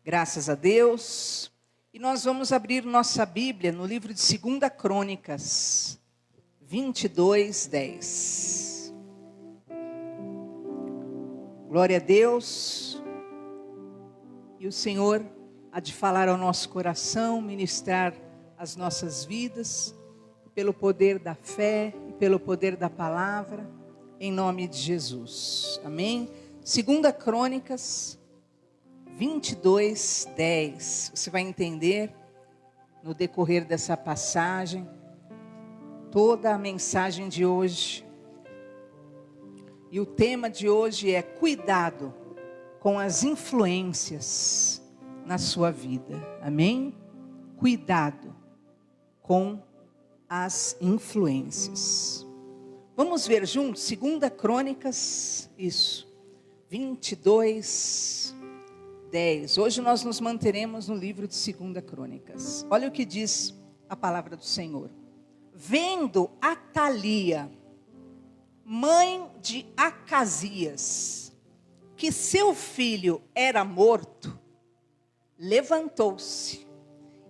Graças a Deus. E nós vamos abrir nossa Bíblia no livro de 2 Crônicas, 22, 10. Glória a Deus. E o Senhor há de falar ao nosso coração, ministrar as nossas vidas, pelo poder da fé e pelo poder da palavra, em nome de Jesus. Amém? 2 Crônicas 22, 10. Você vai entender no decorrer dessa passagem toda a mensagem de hoje. E o tema de hoje é cuidado com as influências na sua vida. Amém? Cuidado com as influências. Vamos ver juntos 2 Crônicas, 22, 10. Hoje nós nos manteremos no livro de 2 Crônicas. Olha o que diz a palavra do Senhor. Vendo Atalia, mãe de Acasias, que seu filho era morto, levantou-se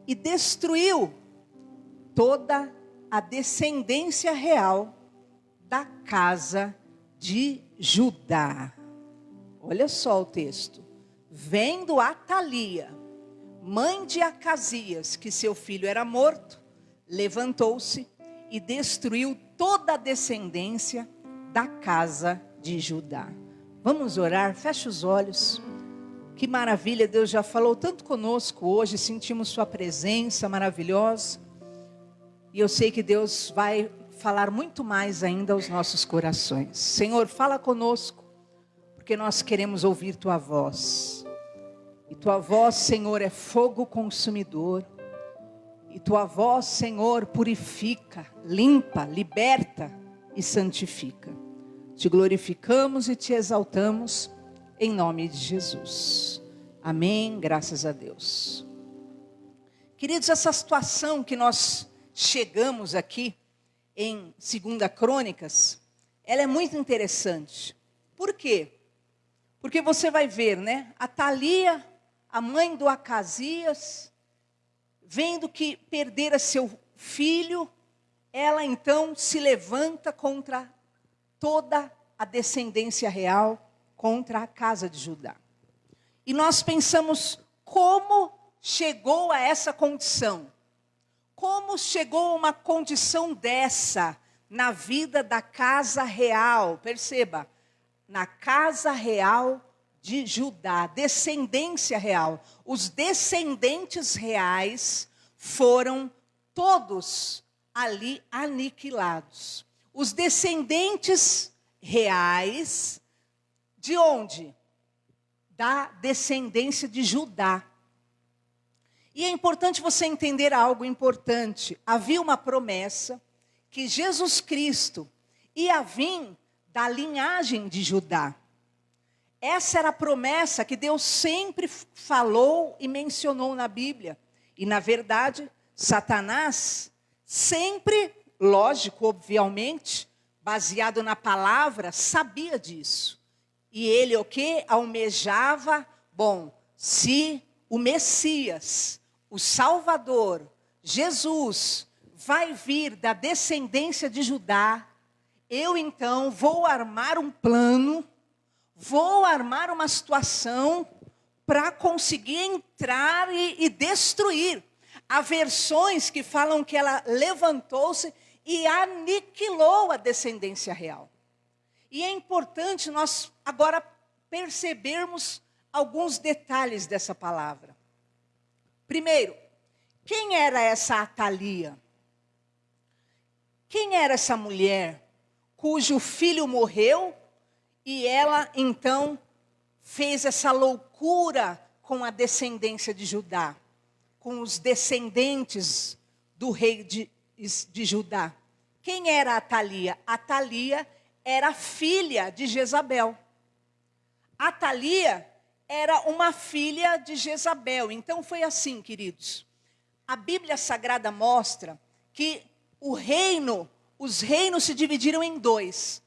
e destruiu toda a descendência real da casa de Judá. Olha só o texto. Vendo Atalia, mãe de Acasias, que seu filho era morto, levantou-se e destruiu toda a descendência da casa de Judá. Vamos orar, fecha os olhos. Que maravilha, Deus já falou tanto conosco hoje, sentimos sua presença maravilhosa. E eu sei que Deus vai falar muito mais ainda aos nossos corações. Senhor, fala conosco, porque nós queremos ouvir tua voz. E tua voz, Senhor, é fogo consumidor. E tua voz, Senhor, purifica, limpa, liberta e santifica. Te glorificamos e te exaltamos em nome de Jesus. Amém, graças a Deus. Queridos, essa situação que nós chegamos aqui em 2 Crônicas, ela é muito interessante. Por quê? Porque você vai ver, né? Atalia, a mãe do Acasias, vendo que perdera seu filho, ela então se levanta contra toda a descendência real, contra a casa de Judá. E nós pensamos como chegou a essa condição. Como chegou a uma condição dessa na vida da casa real? Perceba, na casa real de Judá, descendência real. Os descendentes reais foram todos ali aniquilados. Os descendentes reais, de onde? Da descendência de Judá. E é importante você entender algo importante. Havia uma promessa que Jesus Cristo ia vir da linhagem de Judá. Essa era a promessa que Deus sempre falou e mencionou na Bíblia. E na verdade, Satanás sempre, lógico, obviamente, baseado na palavra, sabia disso. E ele o que? Almejava, se o Messias, o Salvador, Jesus, vai vir da descendência de Judá, eu então vou armar um plano, vou armar uma situação para conseguir entrar e destruir. Há versões que falam que ela levantou-se e aniquilou a descendência real. E é importante nós agora percebermos alguns detalhes dessa palavra. Primeiro, quem era essa Atalia? Quem era essa mulher cujo filho morreu e ela então fez essa loucura com a descendência de Judá, com os descendentes do rei de Judá? Quem era Atalia? Atalia era filha de Jezabel. Atalia era uma filha de Jezabel. Então foi assim, queridos. A Bíblia Sagrada mostra que os reinos se dividiram em dois.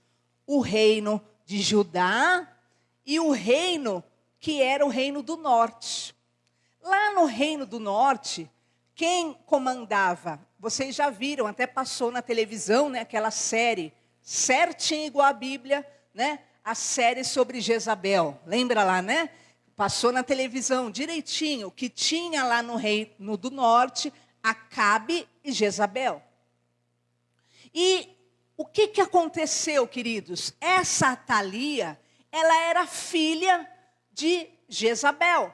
O reino de Judá e o reino que era o reino do norte. Lá no Reino do Norte, quem comandava? Vocês já viram, até passou na televisão, né, aquela série, certinho igual a Bíblia, né? A série sobre Jezabel. Lembra lá, né? Passou na televisão direitinho, que tinha lá no Reino do Norte, Acabe e Jezabel. E o que aconteceu, queridos? Essa Atalia, ela era filha de Jezabel.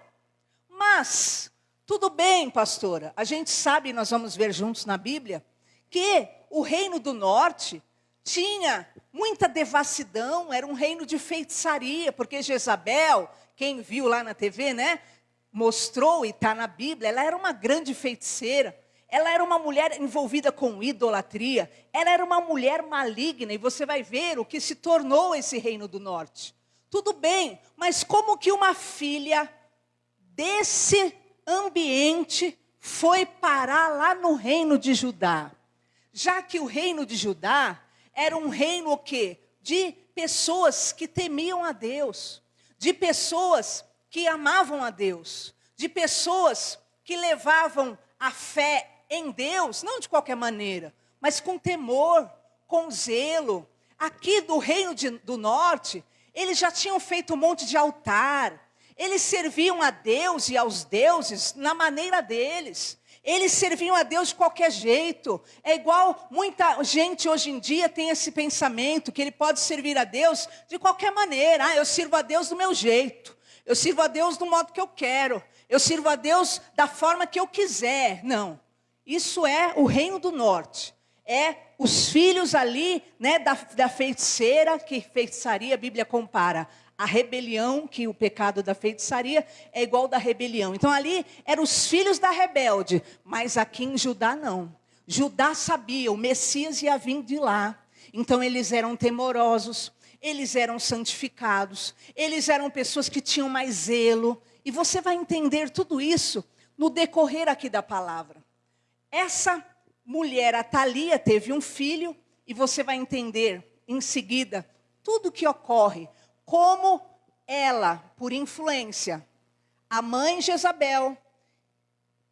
Mas, tudo bem, pastora, a gente sabe, nós vamos ver juntos na Bíblia, que o Reino do Norte tinha muita devassidão, era um reino de feitiçaria, porque Jezabel, quem viu lá na TV, né, mostrou e está na Bíblia, ela era uma grande feiticeira, ela era uma mulher envolvida com idolatria, ela era uma mulher maligna, e você vai ver o que se tornou esse Reino do Norte. Tudo bem, mas como que uma filha desse ambiente foi parar lá no Reino de Judá? Já que o Reino de Judá era um reino o quê? De pessoas que temiam a Deus, de pessoas que amavam a Deus, de pessoas que levavam a fé em Deus, não de qualquer maneira, mas com temor, com zelo. Aqui do Reino do Norte, eles já tinham feito um monte de altar, eles serviam a Deus e aos deuses na maneira deles. Eles serviam a Deus de qualquer jeito. É igual muita gente hoje em dia tem esse pensamento, que ele pode servir a Deus de qualquer maneira. Ah, eu sirvo a Deus do meu jeito. Eu sirvo a Deus do modo que eu quero. Eu sirvo a Deus da forma que eu quiser. Não. Isso é o Reino do Norte. É os filhos ali, né, da feiticeira, que feitiçaria a Bíblia compara. A rebelião, que o pecado da feitiçaria é igual da rebelião. Então ali eram os filhos da rebelde, mas aqui em Judá não. Judá sabia, o Messias ia vir de lá. Então eles eram temorosos, eles eram santificados, eles eram pessoas que tinham mais zelo. E você vai entender tudo isso no decorrer aqui da palavra. Essa mulher, Atalia, teve um filho, e você vai entender em seguida tudo o que ocorre. Como ela, por influência, a mãe Jezabel,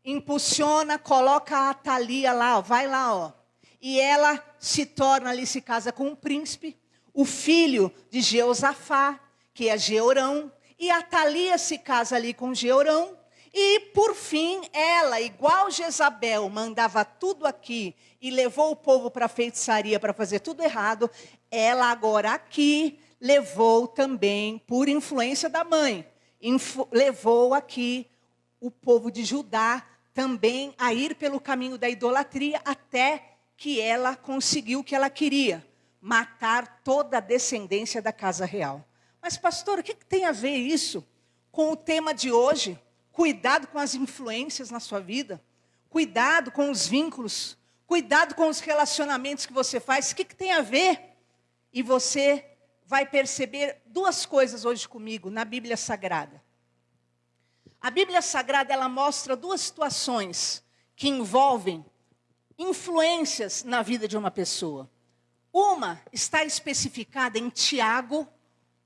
impulsiona, coloca a Atalia lá, ó, vai lá, ó. E ela se torna ali, se casa com um príncipe, o filho de Jeosafá, que é Jeorão, e a Atalia se casa ali com Jeorão, e por fim, ela, igual Jezabel, mandava tudo aqui, e levou o povo para a feitiçaria para fazer tudo errado, ela agora aqui levou também, por influência da mãe, levou aqui o povo de Judá também a ir pelo caminho da idolatria, até que ela conseguiu o que ela queria, matar toda a descendência da casa real. Mas pastor, o que tem a ver isso com o tema de hoje? Cuidado com as influências na sua vida, cuidado com os vínculos, cuidado com os relacionamentos que você faz. O que tem a ver? E você vai perceber duas coisas hoje comigo na Bíblia Sagrada. A Bíblia Sagrada, ela mostra duas situações que envolvem influências na vida de uma pessoa. Uma está especificada em Tiago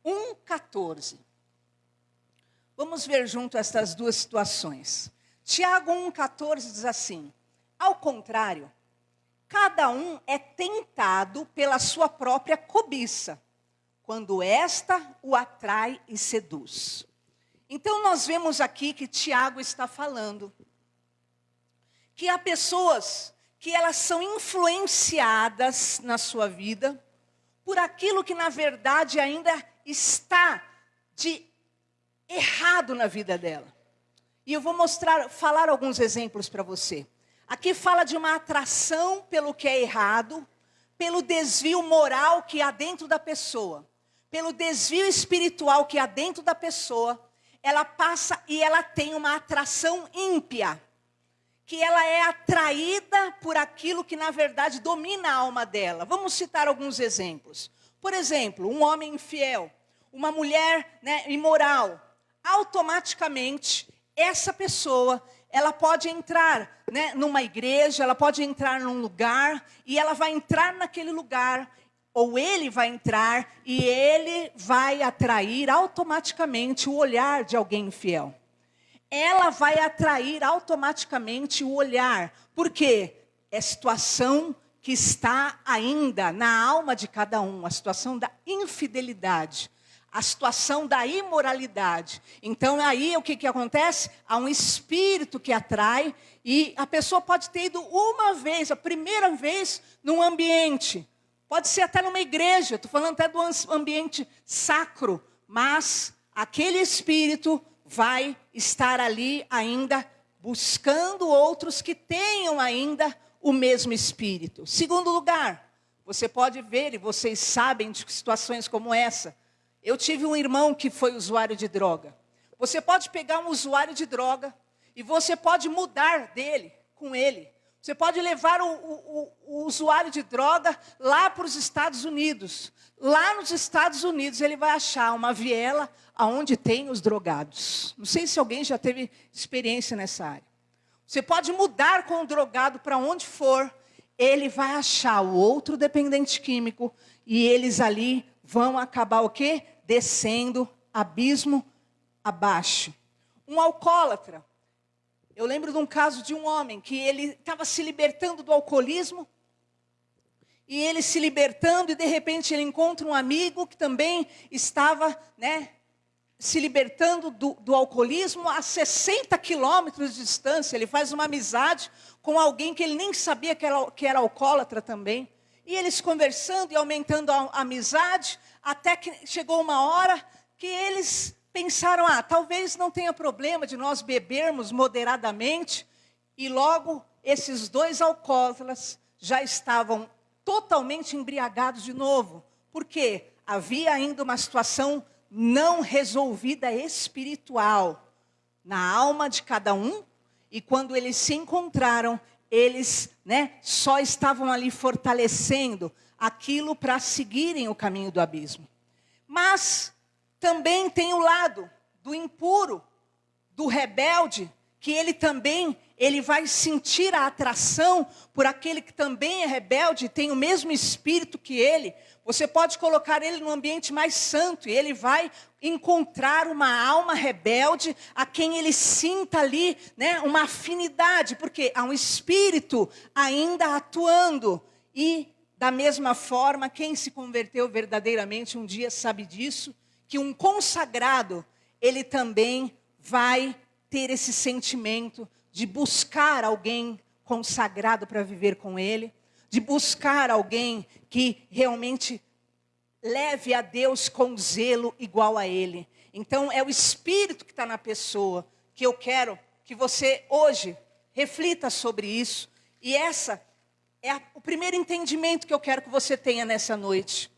1,14. Vamos ver junto estas duas situações. Tiago 1,14 diz assim: ao contrário, cada um é tentado pela sua própria cobiça, quando esta o atrai e seduz. Então nós vemos aqui que Tiago está falando que há pessoas que elas são influenciadas na sua vida por aquilo que na verdade ainda está de errado na vida dela. E eu vou falar alguns exemplos para você. Aqui fala de uma atração pelo que é errado, pelo desvio moral que há dentro da pessoa, pelo desvio espiritual que há dentro da pessoa. Ela passa e ela tem uma atração ímpia, que ela é atraída por aquilo que na verdade domina a alma dela. Vamos citar alguns exemplos. Por exemplo, um homem infiel, uma mulher, né, imoral. Automaticamente, essa pessoa, ela pode entrar, né, numa igreja, ela pode entrar num lugar, e ela vai entrar naquele lugar, ou ele vai entrar, e ele vai atrair automaticamente o olhar de alguém infiel. ela vai atrair automaticamente o olhar. Por quê? É situação que está ainda na alma de cada um, a situação da infidelidade, a situação da imoralidade. Então aí o que acontece? Há um espírito que atrai e a pessoa pode ter ido uma vez, a primeira vez, num ambiente. Pode ser até numa igreja, estou falando até do ambiente sacro, mas aquele espírito vai estar ali ainda buscando outros que tenham ainda o mesmo espírito. Segundo lugar, você pode ver, e vocês sabem de situações como essa. Eu tive um irmão que foi usuário de droga. Você pode pegar um usuário de droga e você pode mudar dele, com ele. Você pode levar o usuário de droga lá para os Estados Unidos. Lá nos Estados Unidos ele vai achar uma viela onde tem os drogados. Não sei se alguém já teve experiência nessa área. Você pode mudar com o drogado para onde for, ele vai achar o outro dependente químico e eles ali vão acabar o quê? Descendo abismo abaixo. Um alcoólatra. Eu lembro de um caso de um homem que ele estava se libertando do alcoolismo. E ele se libertando e de repente ele encontra um amigo que também estava, se libertando do alcoolismo a 60 quilômetros de distância. Ele faz uma amizade com alguém que ele nem sabia que era alcoólatra também. E eles conversando e aumentando a amizade, até que chegou uma hora que eles pensaram, talvez não tenha problema de nós bebermos moderadamente. E logo esses dois alcoólatras já estavam totalmente embriagados de novo. Porque havia ainda uma situação não resolvida espiritual na alma de cada um. E quando eles se encontraram, eles só estavam ali fortalecendo aquilo para seguirem o caminho do abismo. Mas também tem o lado do impuro, do rebelde, que ele vai sentir a atração por aquele que também é rebelde, tem o mesmo espírito que ele. Você pode colocar ele num ambiente mais santo e ele vai encontrar uma alma rebelde a quem ele sinta ali, uma afinidade, porque há um espírito ainda atuando. E da mesma forma, quem se converteu verdadeiramente um dia sabe disso, que um consagrado, ele também vai ter esse sentimento de buscar alguém consagrado para viver com ele, de buscar alguém que realmente leve a Deus com zelo igual a ele. Então é o espírito que está na pessoa, que eu quero que você hoje reflita sobre isso. E essa é o primeiro entendimento que eu quero que você tenha nessa noite.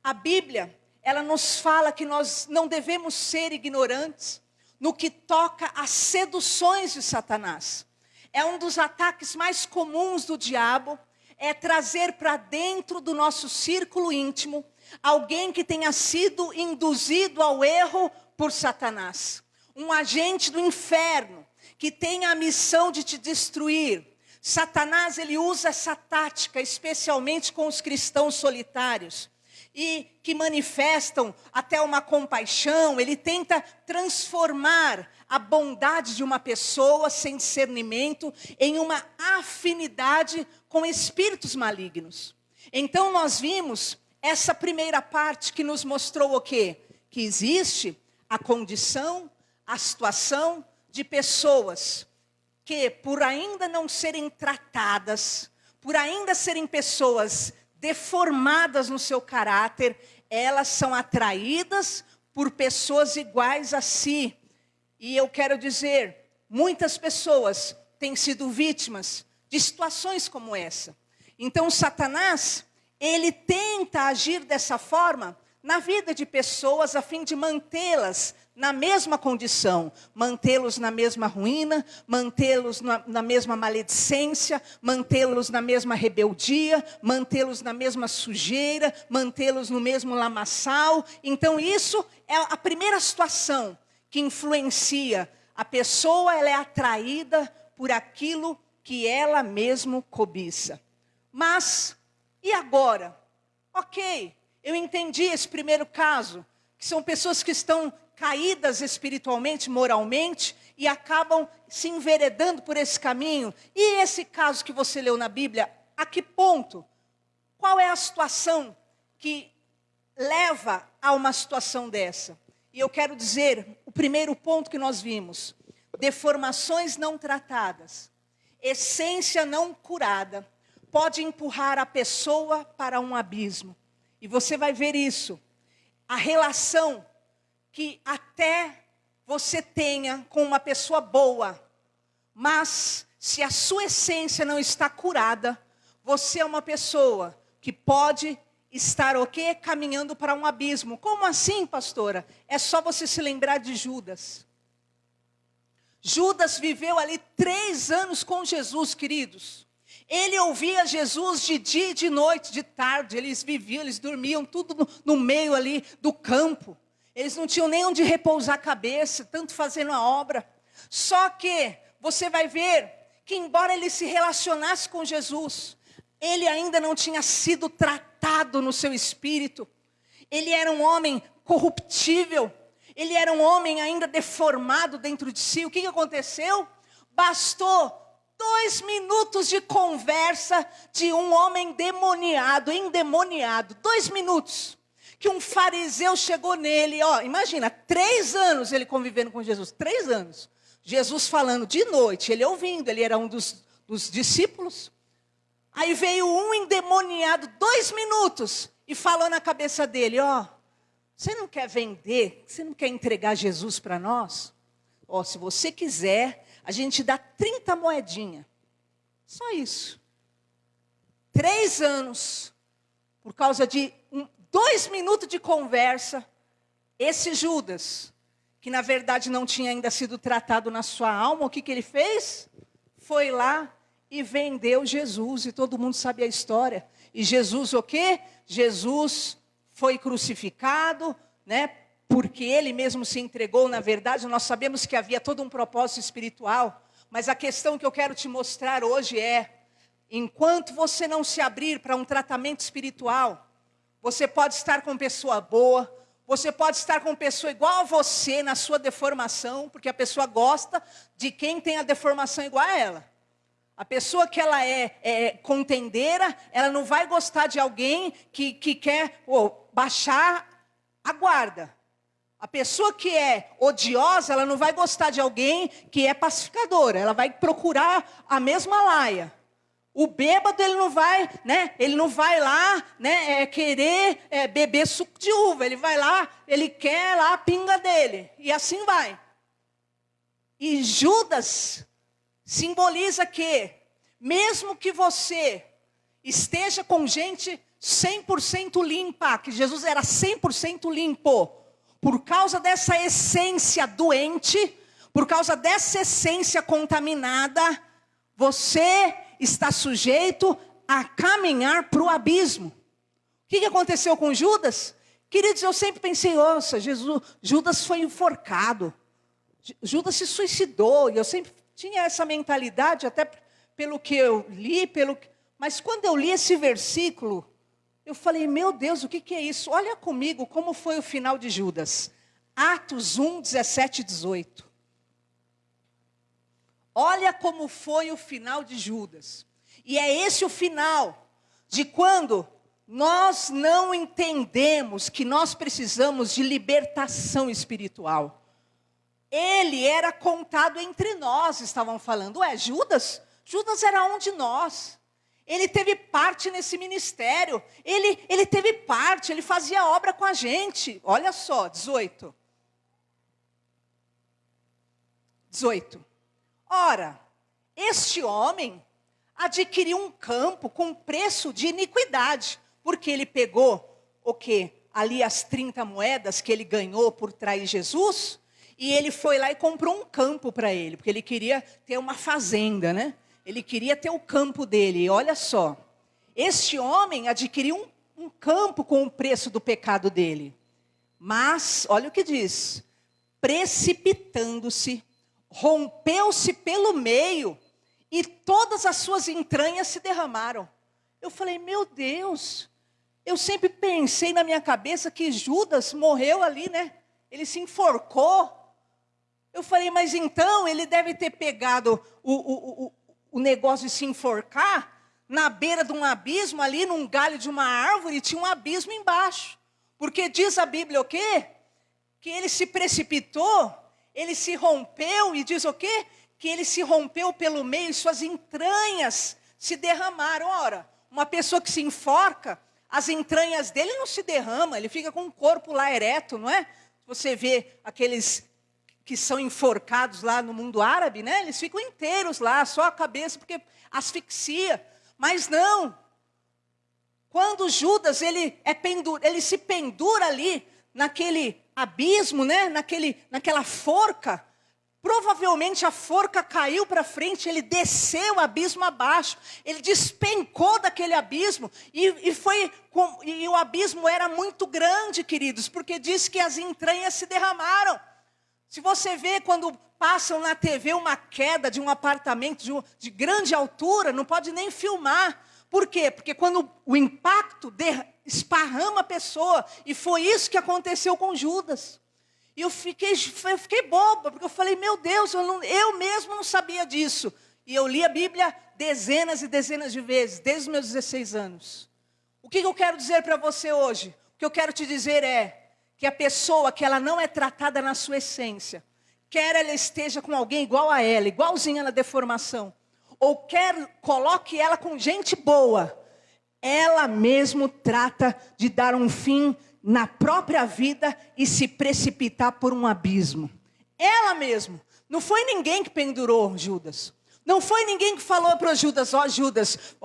A Bíblia, ela nos fala que nós não devemos ser ignorantes no que toca às seduções de Satanás. É um dos ataques mais comuns do diabo, é trazer para dentro do nosso círculo íntimo alguém que tenha sido induzido ao erro por Satanás. Um agente do inferno que tenha a missão de te destruir. Satanás, ele usa essa tática, especialmente com os cristãos solitários. E que manifestam até uma compaixão, ele tenta transformar a bondade de uma pessoa sem discernimento em uma afinidade com espíritos malignos. Então nós vimos essa primeira parte que nos mostrou o quê? Que existe a condição, a situação de pessoas que por ainda não serem tratadas, por ainda serem pessoas deformadas no seu caráter, elas são atraídas por pessoas iguais a si. E eu quero dizer, muitas pessoas têm sido vítimas de situações como essa. Então Satanás, ele tenta agir dessa forma na vida de pessoas a fim de mantê-las na mesma condição, mantê-los na mesma ruína, mantê-los na mesma maledicência, mantê-los na mesma rebeldia, mantê-los na mesma sujeira, mantê-los no mesmo lamaçal. Então isso é a primeira situação que influencia. A pessoa, ela é atraída por aquilo que ela mesma cobiça. Mas, e agora? Ok, eu entendi esse primeiro caso, que são pessoas que estão caídas espiritualmente, moralmente, e acabam se enveredando por esse caminho. E esse caso que você leu na Bíblia, a que ponto? Qual é a situação que leva a uma situação dessa? E eu quero dizer, o primeiro ponto que nós vimos: deformações não tratadas, essência não curada, pode empurrar a pessoa para um abismo. E você vai ver isso. A relação que até você tenha com uma pessoa boa, mas se a sua essência não está curada, você é uma pessoa que pode estar o quê? Caminhando para um abismo. Como assim, pastora? É só você se lembrar de Judas. Judas viveu ali 3 anos com Jesus, queridos. Ele ouvia Jesus de dia e de noite, de tarde. Eles viviam, eles dormiam, tudo no meio ali do campo. Eles não tinham nem onde repousar a cabeça, tanto fazendo a obra. Só que você vai ver que embora ele se relacionasse com Jesus, ele ainda não tinha sido tratado no seu espírito. Ele era um homem corruptível. Ele era um homem ainda deformado dentro de si. O que aconteceu? Bastou 2 minutos de conversa de um homem endemoniado. 2 minutos. Que um fariseu chegou nele. Imagina, 3 anos ele convivendo com Jesus. 3 anos. Jesus falando de noite, ele ouvindo. Ele era um dos discípulos. Aí veio um endemoniado, 2 minutos. E falou na cabeça dele, você não quer vender? Você não quer entregar Jesus para nós? Se você quiser, a gente dá 30 moedinhas. Só isso. 3 anos. Por causa de 2 minutos de conversa. Esse Judas, que na verdade não tinha ainda sido tratado na sua alma, o que ele fez? Foi lá e vendeu Jesus. E todo mundo sabe a história. E Jesus o quê? Jesus foi crucificado, né? Porque ele mesmo se entregou. Na verdade, nós sabemos que havia todo um propósito espiritual. Mas a questão que eu quero te mostrar hoje é: enquanto você não se abrir para um tratamento espiritual, você pode estar com pessoa boa, você pode estar com pessoa igual a você na sua deformação, porque a pessoa gosta de quem tem a deformação igual a ela. A pessoa que ela é contendeira, ela não vai gostar de alguém que quer baixar a guarda. A pessoa que é odiosa, ela não vai gostar de alguém que é pacificadora. Ela vai procurar a mesma laia. O bêbado, ele não vai, né? Ele não vai lá, né? Querer beber suco de uva. Ele vai lá, ele quer lá a pinga dele. E assim vai. E Judas simboliza que, mesmo que você esteja com gente 100% limpa, que Jesus era 100% limpo, por causa dessa essência doente, por causa dessa essência contaminada, você está sujeito a caminhar para o abismo. O que aconteceu com Judas? Queridos, eu sempre pensei, Judas foi enforcado, Judas se suicidou, e eu sempre tinha essa mentalidade, até pelo que eu li, mas quando eu li esse versículo, eu falei, meu Deus, o que é isso? Olha comigo como foi o final de Judas. Atos 1, 17 e 18. Olha como foi o final de Judas. E é esse o final de quando nós não entendemos que nós precisamos de libertação espiritual. Ele era contado entre nós, estavam falando. Judas? Judas era um de nós. Ele teve parte nesse ministério. Ele teve parte, ele fazia obra com a gente. Olha só, 18. Ora, este homem adquiriu um campo com preço de iniquidade. Porque ele pegou o quê? Ali as 30 moedas que ele ganhou por trair Jesus. E ele foi lá e comprou um campo para ele, porque ele queria ter uma fazenda, né? Ele queria ter o campo dele. E olha só, este homem adquiriu um campo com o preço do pecado dele. Mas, olha o que diz, precipitando-se, rompeu-se pelo meio, e todas as suas entranhas se derramaram. Eu falei, meu Deus, eu sempre pensei na minha cabeça que Judas morreu ali, né? Ele se enforcou. Eu falei, mas então ele deve ter pegado o negócio de se enforcar na beira de um abismo, ali num galho de uma árvore, e tinha um abismo embaixo. Porque diz a Bíblia o quê? Que ele se precipitou, ele se rompeu, e diz o quê? Que ele se rompeu pelo meio e suas entranhas se derramaram. Ora, uma pessoa que se enforca, as entranhas dele não se derramam, ele fica com o corpo lá ereto, não é? Você vê aqueles que são enforcados lá no mundo árabe, né? Eles ficam inteiros lá, só a cabeça, porque asfixia. Mas não. Quando Judas, ele se pendura ali, naquele abismo, né? Naquela forca, provavelmente a forca caiu para frente, ele desceu o abismo abaixo, ele despencou daquele abismo, e o abismo era muito grande, queridos, porque diz que as entranhas se derramaram. Se você vê quando passam na TV uma queda de um apartamento de grande altura, não pode nem filmar. Por quê? Porque quando o impacto esparrama a pessoa, e foi isso que aconteceu com Judas. E eu fiquei boba, porque eu falei, meu Deus, eu mesmo não sabia disso. E eu li a Bíblia dezenas e dezenas de vezes, desde os meus 16 anos. O que eu quero dizer para você hoje? O que eu quero te dizer é que a pessoa que ela não é tratada na sua essência, quer ela esteja com alguém igual a ela, igualzinha na deformação, ou coloque ela com gente boa, ela mesmo trata de dar um fim na própria vida e se precipitar por um abismo. Ela mesmo. Não foi ninguém que pendurou Judas. Não foi ninguém que falou para Judas, Judas,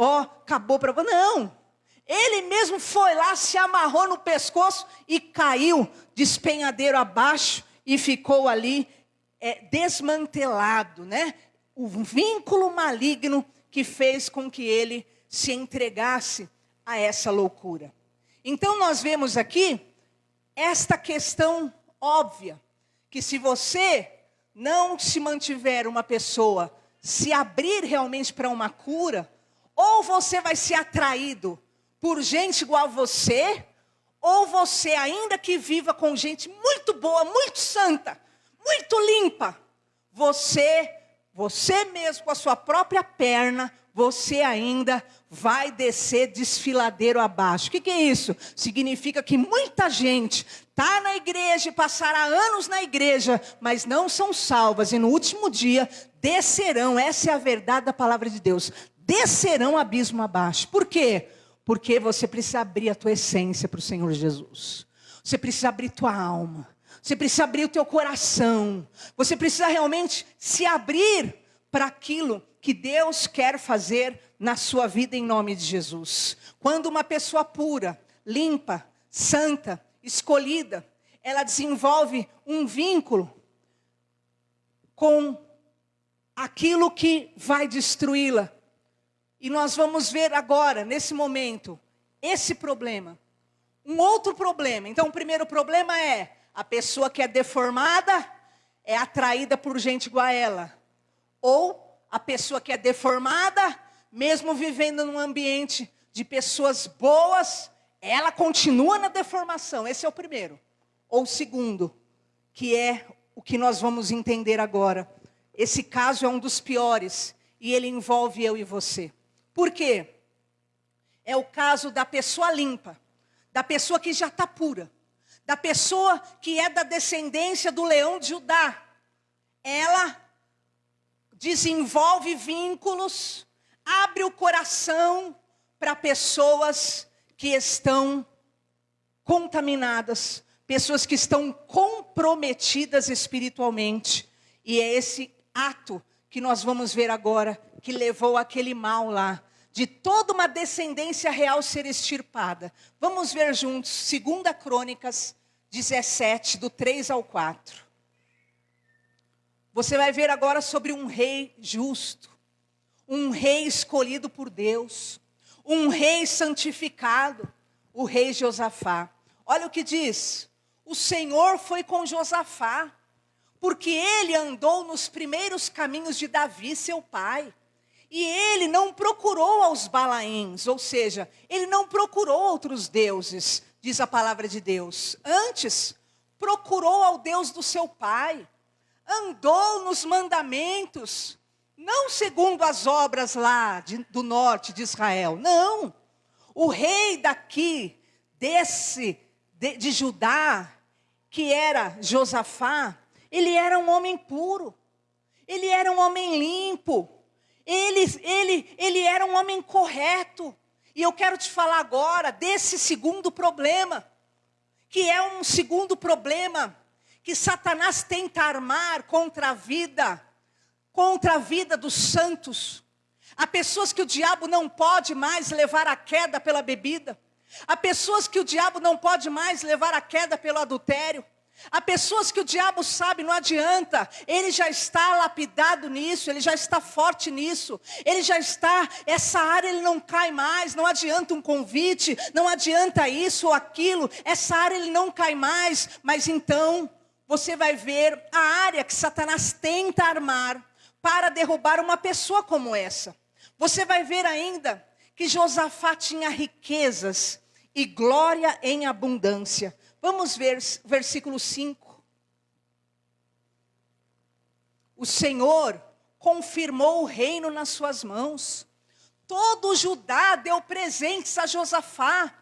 acabou para você. Não. Ele mesmo foi lá, se amarrou no pescoço e caiu despenhadeiro abaixo e ficou ali desmantelado, né? O vínculo maligno que fez com que ele se entregasse a essa loucura. Então nós vemos aqui esta questão óbvia, que se você não se mantiver uma pessoa, se abrir realmente para uma cura, ou você vai ser atraído por gente igual a você, ou você, ainda que viva com gente muito boa, muito santa, muito limpa, você mesmo com a sua própria perna, você ainda vai descer desfiladeiro abaixo. O que é isso? Significa que muita gente está na igreja e passará anos na igreja, mas não são salvas, e no último dia descerão, essa é a verdade da palavra de Deus, descerão abismo abaixo. Por quê? Porque você precisa abrir a tua essência para o Senhor Jesus. Você precisa abrir tua alma. Você precisa abrir o teu coração. Você precisa realmente se abrir para aquilo que Deus quer fazer na sua vida em nome de Jesus. Quando uma pessoa pura, limpa, santa, escolhida, ela desenvolve um vínculo com aquilo que vai destruí-la. E nós vamos ver agora, nesse momento, esse problema. Um outro problema. Então, o primeiro problema é a pessoa que é deformada é atraída por gente igual a ela. Ou a pessoa que é deformada, mesmo vivendo num ambiente de pessoas boas, ela continua na deformação. Esse é o primeiro. Ou o segundo, que é o que nós vamos entender agora. Esse caso é um dos piores e ele envolve eu e você. Por quê? É o caso da pessoa limpa, da pessoa que já está pura, da pessoa que é da descendência do leão de Judá. Ela desenvolve vínculos, abre o coração para pessoas que estão contaminadas, pessoas que estão comprometidas espiritualmente. E é esse ato que nós vamos ver agora, que levou aquele mal lá, de toda uma descendência real ser extirpada. Vamos ver juntos, 2 Crônicas 17, do 3 ao 4. Você vai ver agora sobre um rei justo, um rei escolhido por Deus, um rei santificado, o rei Josafá. Olha o que diz: o Senhor foi com Josafá, porque ele andou nos primeiros caminhos de Davi, seu pai. E ele não procurou aos Balaíns, ou seja, ele não procurou outros deuses, diz a palavra de Deus. Antes, procurou ao Deus do seu pai. andou nos mandamentos, não segundo as obras lá do norte de Israel, não. O rei daqui, de Judá, que era Josafá, ele era um homem puro, ele era um homem limpo, ele era um homem correto. E eu quero te falar agora desse segundo problema, que é um segundo problema que Satanás tenta armar contra a vida dos santos. Há pessoas que o diabo não pode mais levar à queda pela bebida. Há pessoas que o diabo não pode mais levar à queda pelo adultério. Há pessoas que o diabo sabe, não adianta, ele já está lapidado nisso, ele já está forte nisso, ele já está, essa área ele não cai mais, não adianta um convite, não adianta isso ou aquilo, essa área ele não cai mais. Mas então, você vai ver a área que Satanás tenta armar para derrubar uma pessoa como essa. Você vai ver ainda que Josafá tinha riquezas e glória em abundância. Vamos ver versículo 5. O Senhor confirmou o reino nas suas mãos. Todo o Judá deu presentes a Josafá,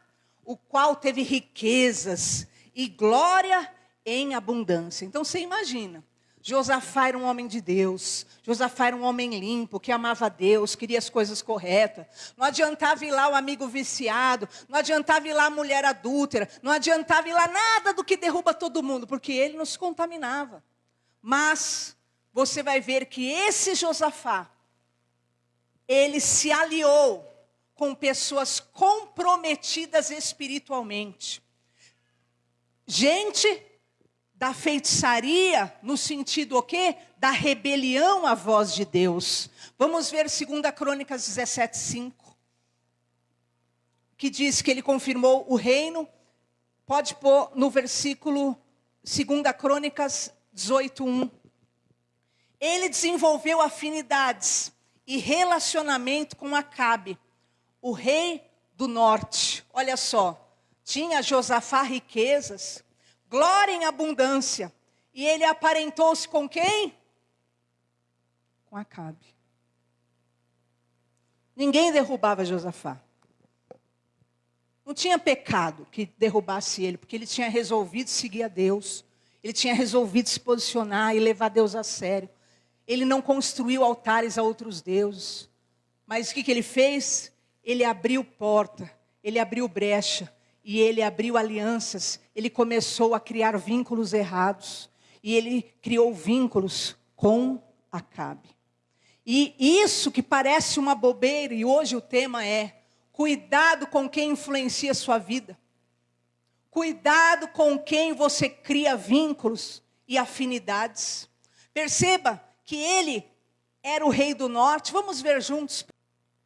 o qual teve riquezas e glória em abundância. Então você imagina, Josafá era um homem de Deus, Josafá era um homem limpo, que amava a Deus, queria as coisas corretas. Não adiantava ir lá o amigo viciado, não adiantava ir lá a mulher adúltera, não adiantava ir lá nada do que derruba todo mundo, porque ele nos contaminava. Mas você vai ver que esse Josafá, ele se aliou com pessoas comprometidas espiritualmente. Gente da feitiçaria, no sentido o quê? Da rebelião à voz de Deus. Vamos ver 2 Crônicas 17:5. Que diz que ele confirmou o reino. Pode pôr no versículo 2 Crônicas 18:1. Ele desenvolveu afinidades e relacionamento com Acabe, o rei do norte. Olha só, tinha Josafá riquezas, glória em abundância. E ele aparentou-se com quem? Com Acabe. Ninguém derrubava Josafá. Não tinha pecado que derrubasse ele, porque ele tinha resolvido seguir a Deus. Ele tinha resolvido se posicionar e levar Deus a sério. Ele não construiu altares a outros deuses. Mas o que ele fez? Ele abriu porta, ele abriu brecha. E ele abriu alianças, ele começou a criar vínculos errados. E ele criou vínculos com Acabe. E isso que parece uma bobeira, e hoje o tema é: cuidado com quem influencia a sua vida. Cuidado com quem você cria vínculos e afinidades. Perceba que ele era o rei do norte. Vamos ver juntos.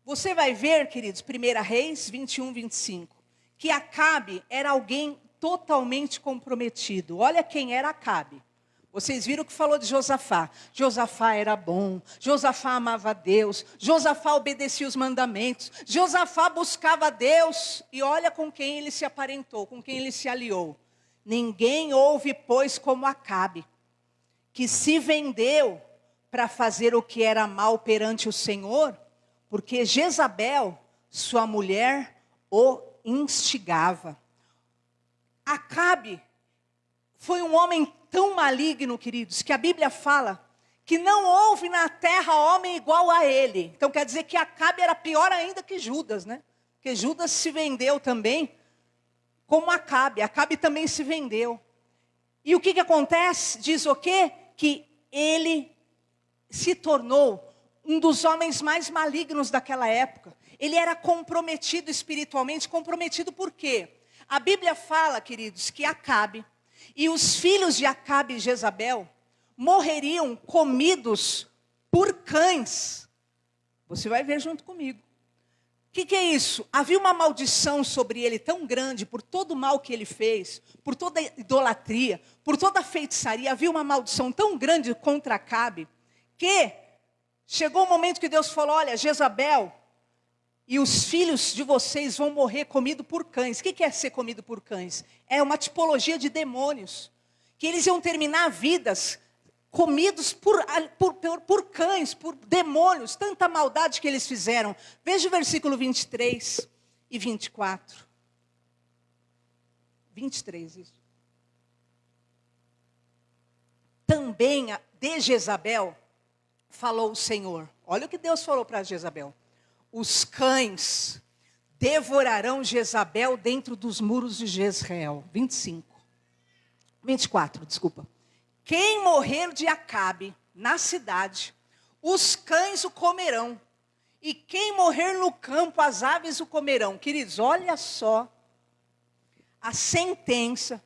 Você vai ver, queridos, 1 Reis 21:25. Que Acabe era alguém totalmente comprometido. Olha quem era Acabe. Vocês viram que falou de Josafá. Josafá era bom, Josafá amava a Deus, Josafá obedecia os mandamentos, Josafá buscava a Deus. E olha com quem ele se aparentou, com quem ele se aliou. Ninguém houve, pois, como Acabe, que se vendeu para fazer o que era mal perante o Senhor, porque Jezabel, sua mulher, o instigava. Acabe foi um homem tão maligno, queridos, que a Bíblia fala que não houve na terra homem igual a ele. Então quer dizer que Acabe era pior ainda que Judas, né? Porque Judas se vendeu também como Acabe. Acabe também se vendeu. E o que acontece? Diz o quê? Que ele se tornou um dos homens mais malignos daquela época. Ele era comprometido espiritualmente. Comprometido por quê? A Bíblia fala, queridos, que Acabe e os filhos de Acabe e Jezabel morreriam comidos por cães. Você vai ver junto comigo. O que é isso? Havia uma maldição sobre ele tão grande, por todo o mal que ele fez, por toda a idolatria, por toda a feitiçaria. Havia uma maldição tão grande contra Acabe, que chegou o momento que Deus falou: olha, Jezabel e os filhos de vocês vão morrer comido por cães. O que é ser comido por cães? É uma tipologia de demônios, que eles iam terminar vidas comidos por cães, por demônios, tanta maldade que eles fizeram. Veja o versículo 23 e 24. 23, isso. Também de Jezabel falou o Senhor. Olha o que Deus falou para Jezabel. Os cães devorarão Jezabel dentro dos muros de Jezreel. 24, desculpa. Quem morrer de Acabe na cidade, os cães o comerão. E quem morrer no campo, as aves o comerão. Queridos, olha só a sentença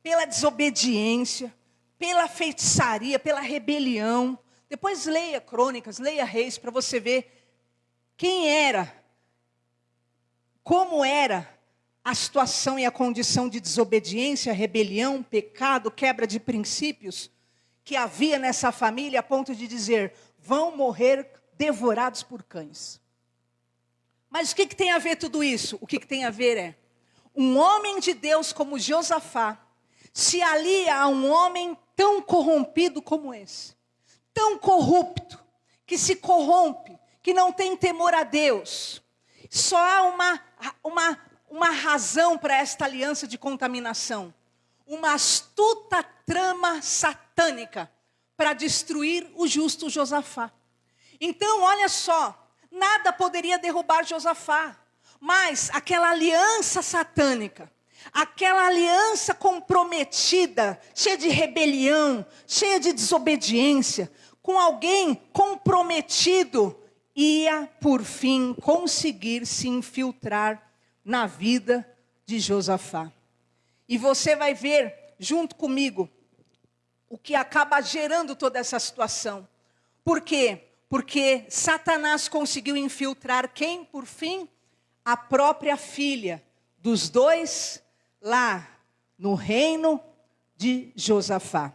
pela desobediência, pela feitiçaria, pela rebelião. Depois leia Crônicas, leia Reis, para você ver quem era, como era a situação e a condição de desobediência, rebelião, pecado, quebra de princípios que havia nessa família, a ponto de dizer, vão morrer devorados por cães. Mas o que tem a ver tudo isso? O que tem a ver é, um homem de Deus como Josafá, se alia a um homem tão corrompido como esse, tão corrupto, que se corrompe, que não tem temor a Deus. Só há uma razão para esta aliança de contaminação. Uma astuta trama satânica para destruir o justo Josafá. Então, olha só, nada poderia derrubar Josafá, mas aquela aliança satânica, aquela aliança comprometida, cheia de rebelião, cheia de desobediência, com alguém comprometido, ia, por fim, conseguir se infiltrar na vida de Josafá. E você vai ver, junto comigo, o que acaba gerando toda essa situação. Por quê? Porque Satanás conseguiu infiltrar quem, por fim? A própria filha dos dois lá no reino de Josafá.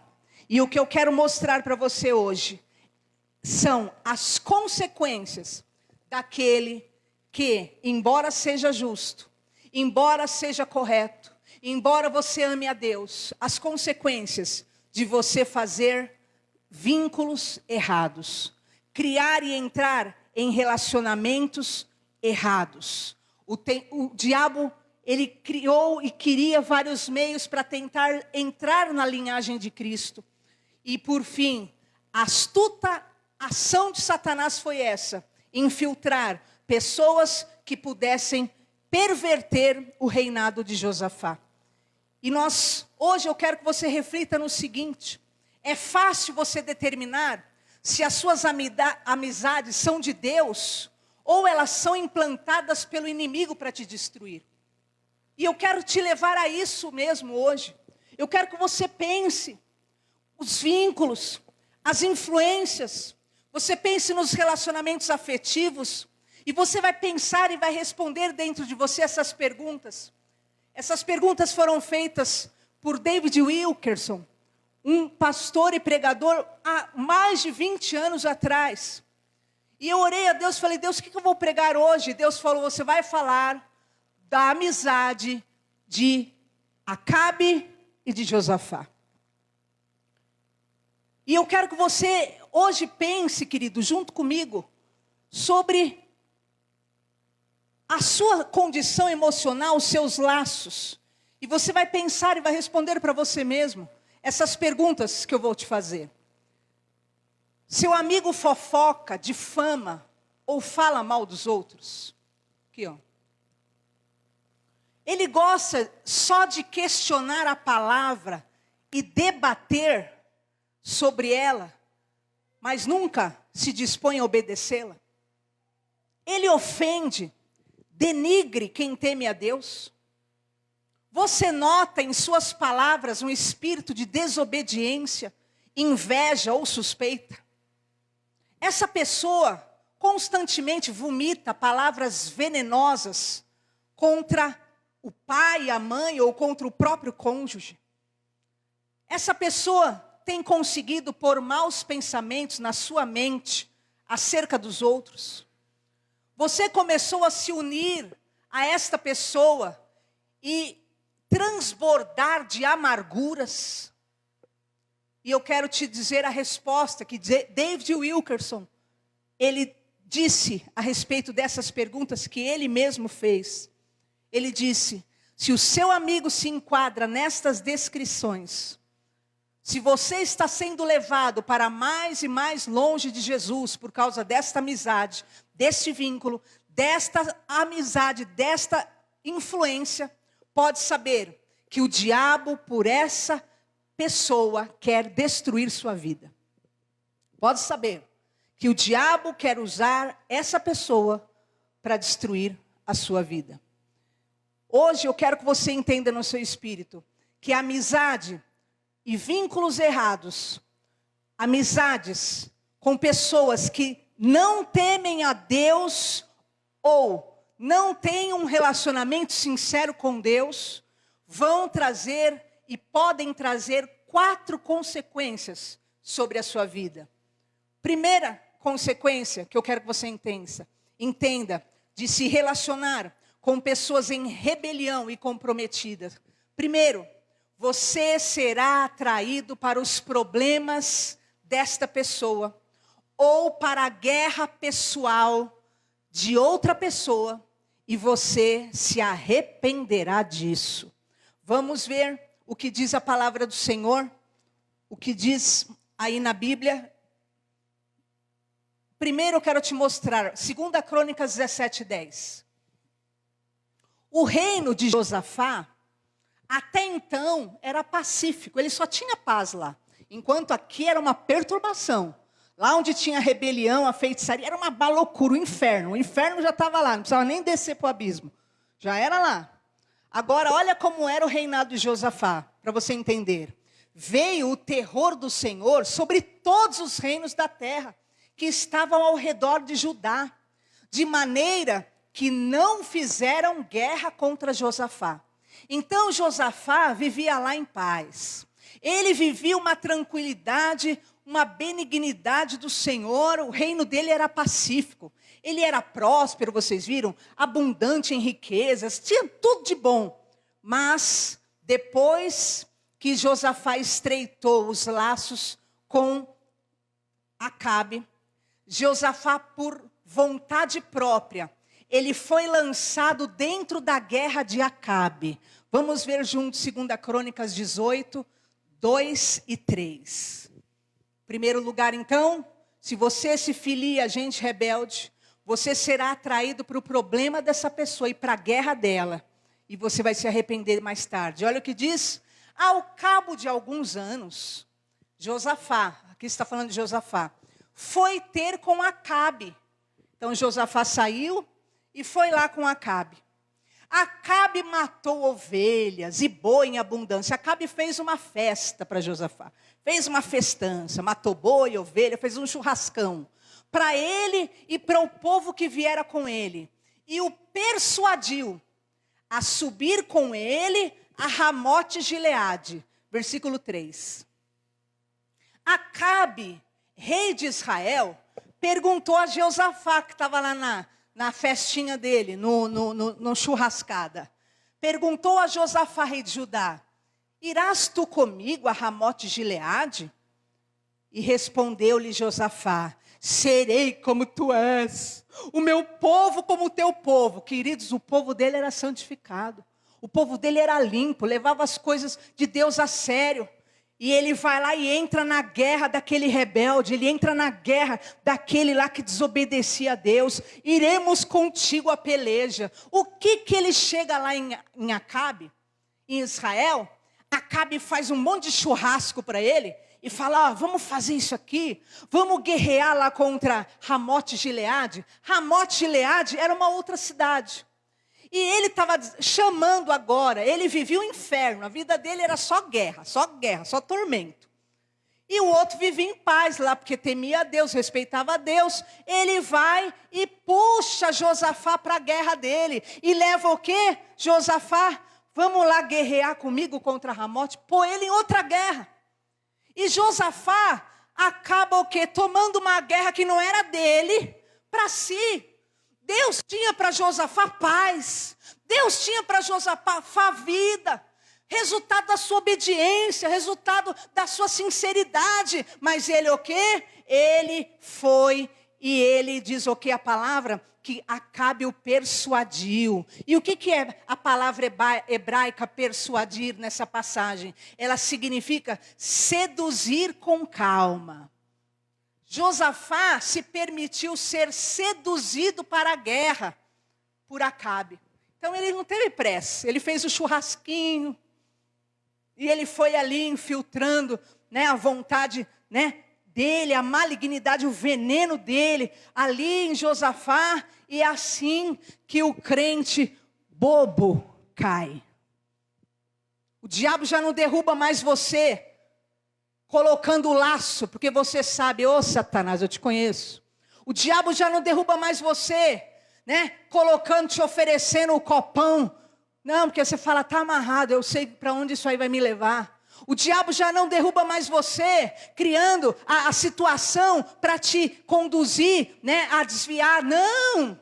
E o que eu quero mostrar para você hoje são as consequências daquele que, embora seja justo, embora seja correto, embora você ame a Deus, as consequências de você fazer vínculos errados, criar e entrar em relacionamentos errados. O diabo, ele criou e queria vários meios para tentar entrar na linhagem de Cristo. E por fim, a astuta ação de Satanás foi essa: infiltrar pessoas que pudessem perverter o reinado de Josafá. E hoje eu quero que você reflita no seguinte: é fácil você determinar se as suas amizades são de Deus ou elas são implantadas pelo inimigo para te destruir. E eu quero te levar a isso mesmo hoje. Eu quero que você pense os vínculos, as influências. Você pense nos relacionamentos afetivos. E você vai pensar e vai responder dentro de você essas perguntas. Essas perguntas foram feitas por David Wilkerson, um pastor e pregador há mais de 20 anos atrás. E eu orei a Deus, falei, Deus, o que eu vou pregar hoje? Deus falou, você vai falar da amizade de Acabe e de Josafá. E eu quero que você hoje pense, querido, junto comigo, sobre a sua condição emocional, os seus laços. E você vai pensar e vai responder para você mesmo essas perguntas que eu vou te fazer. Seu amigo fofoca, difama ou fala mal dos outros? Aqui, ó. Ele gosta só de questionar a palavra e debater sobre ela, mas nunca se dispõe a obedecê-la? Ele ofende, denigre quem teme a Deus? Você nota em suas palavras um espírito de desobediência, inveja ou suspeita? Essa pessoa constantemente vomita palavras venenosas contra o pai, a mãe ou contra o próprio cônjuge. Essa pessoa tem conseguido pôr maus pensamentos na sua mente acerca dos outros. Você começou a se unir a esta pessoa e transbordar de amarguras. E eu quero te dizer a resposta que David Wilkerson, ele disse a respeito dessas perguntas que ele mesmo fez. Ele disse: se o seu amigo se enquadra nestas descrições, se você está sendo levado para mais e mais longe de Jesus por causa desta amizade, deste vínculo, desta amizade, desta influência, pode saber que o diabo, por essa pessoa, quer destruir sua vida. Pode saber que o diabo quer usar essa pessoa para destruir a sua vida. Hoje eu quero que você entenda no seu espírito que a amizade e vínculos errados, amizades com pessoas que não temem a Deus ou não têm um relacionamento sincero com Deus, vão trazer e podem trazer 4 consequências sobre a sua vida. Primeira consequência que eu quero que você entenda de se relacionar com pessoas em rebelião e comprometidas. Primeiro, você será atraído para os problemas desta pessoa ou para a guerra pessoal de outra pessoa e você se arrependerá disso. Vamos ver o que diz a palavra do Senhor, o que diz aí na Bíblia. Primeiro eu quero te mostrar, 2 Crônicas 17:10. O reino de Josafá, até então, era pacífico, ele só tinha paz lá. Enquanto aqui era uma perturbação. Lá onde tinha rebelião, a feitiçaria, era uma loucura, o inferno. O inferno já estava lá, não precisava nem descer para o abismo. Já era lá. Agora, olha como era o reinado de Josafá, para você entender. Veio o terror do Senhor sobre todos os reinos da terra, que estavam ao redor de Judá, de maneira que não fizeram guerra contra Josafá. Então Josafá vivia lá em paz. Ele vivia uma tranquilidade, uma benignidade do Senhor, o reino dele era pacífico. Ele era próspero, vocês viram? Abundante em riquezas, tinha tudo de bom. Mas depois que Josafá estreitou os laços com Acabe, Josafá, por vontade própria, ele foi lançado dentro da guerra de Acabe. Vamos ver juntos 2 Crônicas 18, 2 e 3. Primeiro lugar, então, se você se filia a gente rebelde, você será atraído para o problema dessa pessoa e para a guerra dela. E você vai se arrepender mais tarde. Olha o que diz. Ao cabo de alguns anos, Josafá, aqui está falando de Josafá, foi ter com Acabe. Então Josafá saiu e foi lá com Acabe. Acabe matou ovelhas e boi em abundância. Acabe fez uma festa para Josafá. Fez uma festança, matou boi, ovelha, fez um churrascão. Para ele e para o povo que viera com ele. E o persuadiu a subir com ele a Ramote Gileade. Versículo 3. Acabe, rei de Israel, perguntou a Josafá, que estava lá na festinha dele, no churrascada. Perguntou a Josafá, rei de Judá: irás tu comigo a Ramote Gileade? E respondeu-lhe Josafá: serei como tu és, o meu povo como o teu povo. Queridos, o povo dele era santificado. O povo dele era limpo, levava as coisas de Deus a sério. E ele vai lá e entra na guerra daquele rebelde, ele entra na guerra daquele lá que desobedecia a Deus. Iremos contigo a peleja. O que ele chega lá em Acabe, em Israel? Acabe faz um monte de churrasco para ele e fala: vamos fazer isso aqui, vamos guerrear lá contra Ramote Gileade. Ramote Gileade era uma outra cidade. E ele estava chamando agora, ele vivia o inferno, a vida dele era só guerra, só tormento. E o outro vivia em paz lá, porque temia a Deus, respeitava a Deus. Ele vai e puxa Josafá para a guerra dele. E leva o quê? Josafá, vamos lá guerrear comigo contra Ramote, pôr ele em outra guerra. E Josafá acaba o quê? Tomando uma guerra que não era dele, para si. Deus tinha para Josafá paz. Deus tinha para Josafá vida. resultado da sua obediência, resultado da sua sinceridade. Mas ele o quê? Ele foi e ele diz o que a palavra? Que Acabe o persuadiu. E o que é a palavra hebraica persuadir nessa passagem? Ela significa seduzir com calma. Josafá se permitiu ser seduzido para a guerra por Acabe. Então ele não teve pressa, ele fez o churrasquinho, e ele foi ali infiltrando, né, a vontade, né, dele, a malignidade, o veneno dele, ali em Josafá, e é assim que o crente bobo cai. O diabo já não derruba mais você, colocando o laço, porque você sabe, ô Satanás, eu te conheço. O diabo já não derruba mais você, né, colocando, te oferecendo o copão. Não, porque você fala, está amarrado, eu sei para onde isso aí vai me levar. O diabo já não derruba mais você, criando a situação para te conduzir, né, a desviar. Não!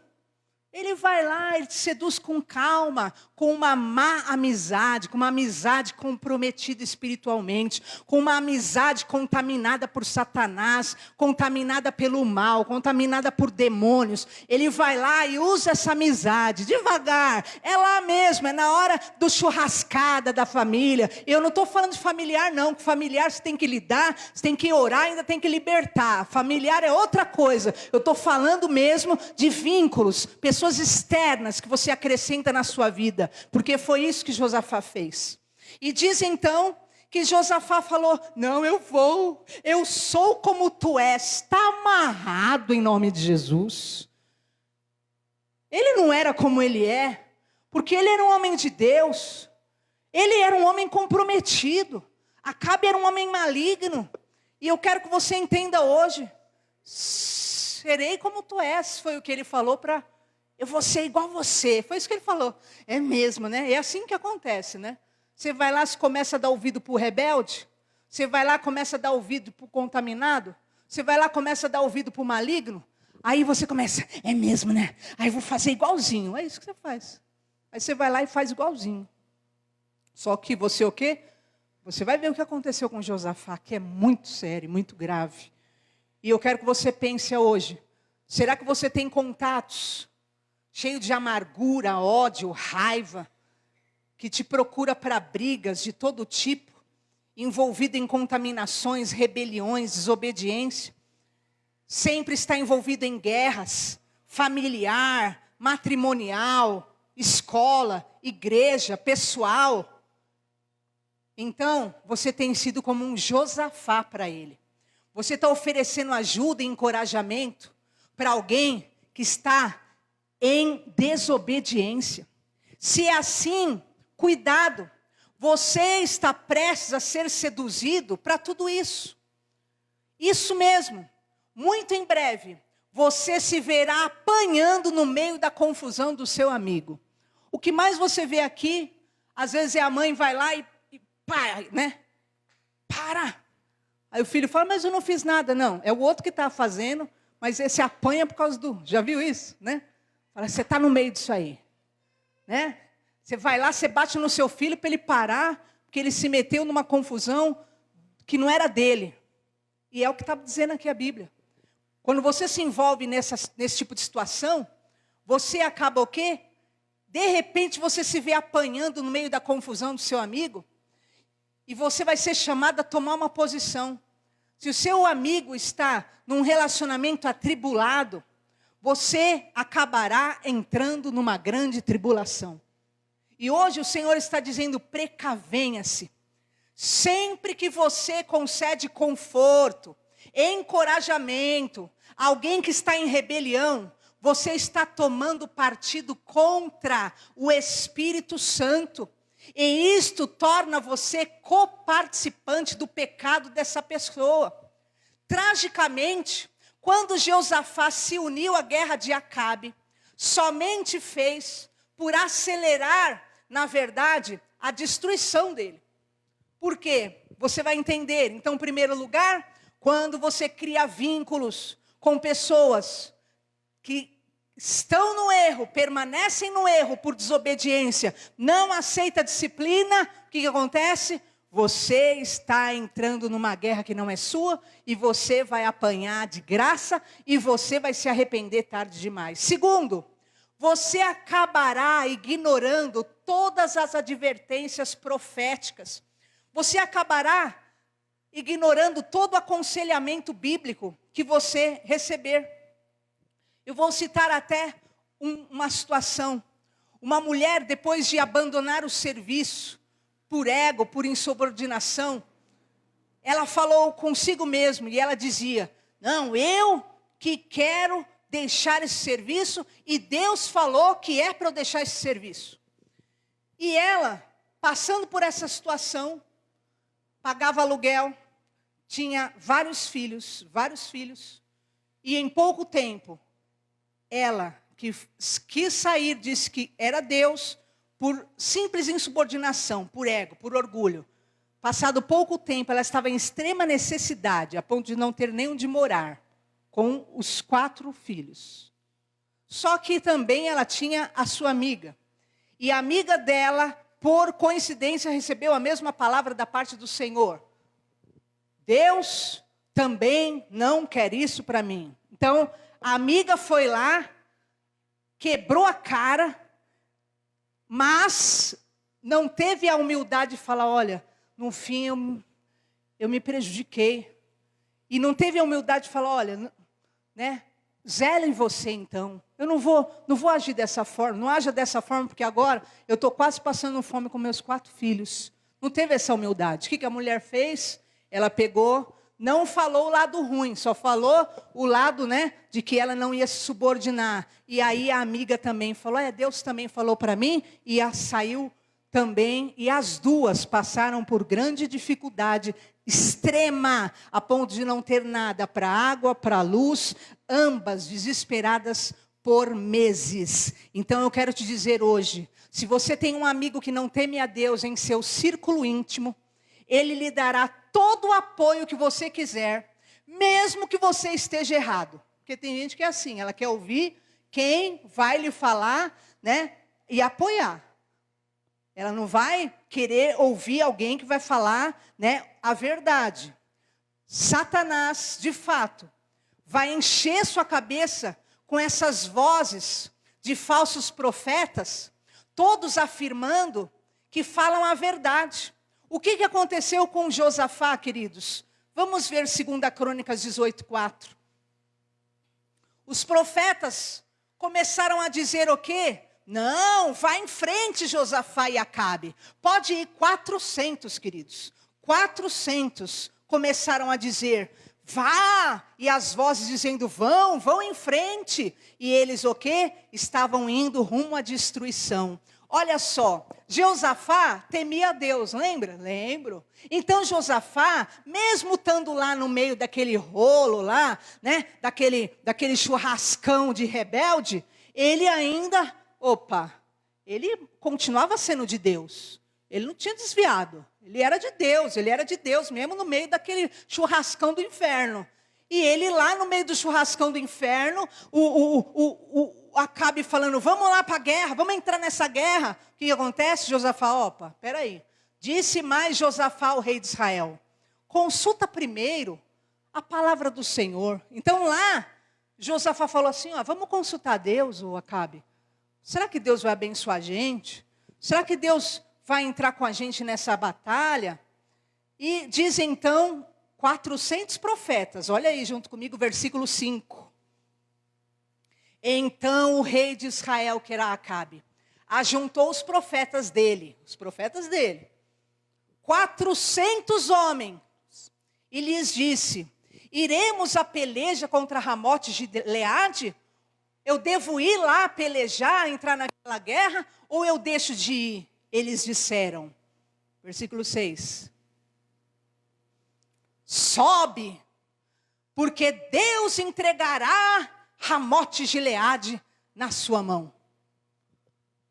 Ele vai lá, ele te seduz com calma, com uma má amizade, com uma amizade comprometida espiritualmente, com uma amizade contaminada por Satanás, contaminada pelo mal, contaminada por demônios. Ele vai lá e usa essa amizade, devagar, é lá mesmo, é na hora do churrascada da família. Eu não estou falando de familiar não, que familiar você tem que lidar, você tem que orar, ainda tem que libertar. Familiar é outra coisa, eu estou falando mesmo de vínculos, pessoas externas que você acrescenta na sua vida, porque foi isso que Josafá fez. E diz então que Josafá falou, não, eu sou como tu és, está amarrado em nome de Jesus. Ele não era como ele é, porque ele era um homem de Deus, ele era um homem comprometido, Acabe era um homem maligno, e eu quero que você entenda hoje, serei como tu és, foi o que ele falou para eu vou ser igual a você. Foi isso que ele falou. É mesmo, né? É assim que acontece, né? Você vai lá, você começa a dar ouvido para o rebelde. Você vai lá, começa a dar ouvido para o contaminado. Você vai lá, começa a dar ouvido para o maligno. Aí você começa, é mesmo, né? Aí eu vou fazer igualzinho. É isso que você faz. Aí você vai lá e faz igualzinho. Só que você o quê? Você vai ver o que aconteceu com Josafá, que é muito sério, muito grave. E eu quero que você pense hoje. Será que você tem contatos cheio de amargura, ódio, raiva, que te procura para brigas de todo tipo, envolvido em contaminações, rebeliões, desobediência, sempre está envolvido em guerras, familiar, matrimonial, escola, igreja, pessoal. Então, você tem sido como um Josafá para ele. Você está oferecendo ajuda e encorajamento para alguém que está em desobediência. Se é assim, cuidado. Você está prestes a ser seduzido para tudo isso. Isso mesmo. Muito em breve, você se verá apanhando no meio da confusão do seu amigo. O que mais você vê aqui, às vezes a mãe vai lá e para, né? Para. Aí o filho fala, mas eu não fiz nada. Não, é o outro que está fazendo, mas esse apanha por causa do... Já viu isso, né? Fala, você está no meio disso aí, né? Você vai lá, você bate no seu filho para ele parar, porque ele se meteu numa confusão que não era dele. E é o que está dizendo aqui a Bíblia. Quando você se envolve nesse tipo de situação, você acaba o quê? De repente você se vê apanhando no meio da confusão do seu amigo, e você vai ser chamado a tomar uma posição. Se o seu amigo está num relacionamento atribulado, você acabará entrando numa grande tribulação. E hoje o Senhor está dizendo, precavenha-se. Sempre que você concede conforto, encorajamento, alguém que está em rebelião, você está tomando partido contra o Espírito Santo. E isto torna você coparticipante do pecado dessa pessoa. Tragicamente, quando Josafá se uniu à guerra de Acabe, somente fez por acelerar, na verdade, a destruição dele. Por quê? Você vai entender. Então, em primeiro lugar, quando você cria vínculos com pessoas que estão no erro, permanecem no erro por desobediência, não aceita a disciplina, o que acontece? Você está entrando numa guerra que não é sua, e você vai apanhar de graça, e você vai se arrepender tarde demais. Segundo, você acabará ignorando todas as advertências proféticas. Você acabará ignorando todo o aconselhamento bíblico que você receber. Eu vou citar até uma situação. Uma mulher, depois de abandonar o serviço, por ego, por insubordinação, ela falou consigo mesma e ela dizia: não, eu que quero deixar esse serviço, e Deus falou que é para eu deixar esse serviço. E ela, passando por essa situação, pagava aluguel, tinha vários filhos, e em pouco tempo, ela que quis sair, disse que era Deus, por simples insubordinação, por ego, por orgulho. Passado pouco tempo, ela estava em extrema necessidade, a ponto de não ter nem onde morar, com os 4 filhos. Só que também ela tinha a sua amiga. E a amiga dela, por coincidência, recebeu a mesma palavra da parte do Senhor. Deus também não quer isso para mim. Então, a amiga foi lá, quebrou a cara, mas não teve a humildade de falar: olha, no fim eu me prejudiquei. E não teve a humildade de falar: olha, né, zela em você então. Eu não vou agir dessa forma, não haja dessa forma, porque agora eu estou quase passando fome com meus 4 filhos. Não teve essa humildade. O que a mulher fez? Ela pegou, não falou o lado ruim, só falou o lado, né, de que ela não ia se subordinar. E aí a amiga também falou: Deus também falou para mim, e saiu também, e as duas passaram por grande dificuldade extrema, a ponto de não ter nada para água, para luz, ambas desesperadas por meses. Então eu quero te dizer hoje, se você tem um amigo que não teme a Deus em seu círculo íntimo, ele lhe dará todo o apoio que você quiser, mesmo que você esteja errado. Porque tem gente que é assim, ela quer ouvir quem vai lhe falar, né, e apoiar. Ela não vai querer ouvir alguém que vai falar, né, a verdade. Satanás, de fato, vai encher sua cabeça com essas vozes de falsos profetas, todos afirmando que falam a verdade. O que aconteceu com Josafá, queridos? Vamos ver 2 Crônicas 18:4. Os profetas começaram a dizer o quê? Não, vai em frente, Josafá e Acabe. Pode ir 400, queridos. 400 começaram a dizer: vá. E as vozes dizendo: vão em frente. E eles o quê? Estavam indo rumo à destruição. Olha só, Josafá temia a Deus, lembra? Lembro. Então Josafá, mesmo estando lá no meio daquele rolo lá, né, daquele churrascão de rebelde, ele ainda, ele continuava sendo de Deus. Ele não tinha desviado. Ele era de Deus mesmo no meio daquele churrascão do inferno. E ele lá no meio do churrascão do inferno, Acabe falando: vamos lá para a guerra, vamos entrar nessa guerra. O que acontece? Josafá, peraí. Disse mais Josafá, o rei de Israel: consulta primeiro a palavra do Senhor. Então lá, Josafá falou assim: vamos consultar Deus, o Acabe. Será que Deus vai abençoar a gente? Será que Deus vai entrar com a gente nessa batalha? E diz então 400 profetas. Olha aí junto comigo, versículo 5. Então o rei de Israel, que era Acabe, ajuntou os profetas dele, 400 homens, e lhes disse: iremos a peleja contra Ramote de Gileade? Eu devo ir lá pelejar, entrar naquela guerra, ou eu deixo de ir? Eles disseram, versículo 6, sobe, porque Deus entregará Ramote de Gileade na sua mão.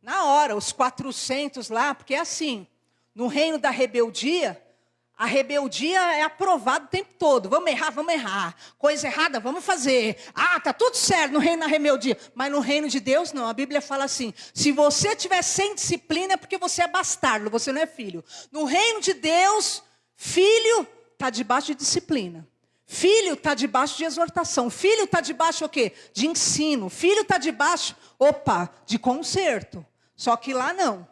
Na hora, os 400 lá, porque é assim, no reino da rebeldia, A rebeldia é aprovada o tempo todo. Vamos errar, vamos errar. Coisa errada, vamos fazer. Ah, tá tudo certo no reino da rebeldia. Mas no reino de Deus, não. A Bíblia fala assim, se você estiver sem disciplina é porque você é bastardo, você não é filho. No reino de Deus, filho está debaixo de disciplina. Filho está debaixo de exortação. Filho está debaixo o quê? De ensino. Filho está debaixo, de conserto. Só que lá não.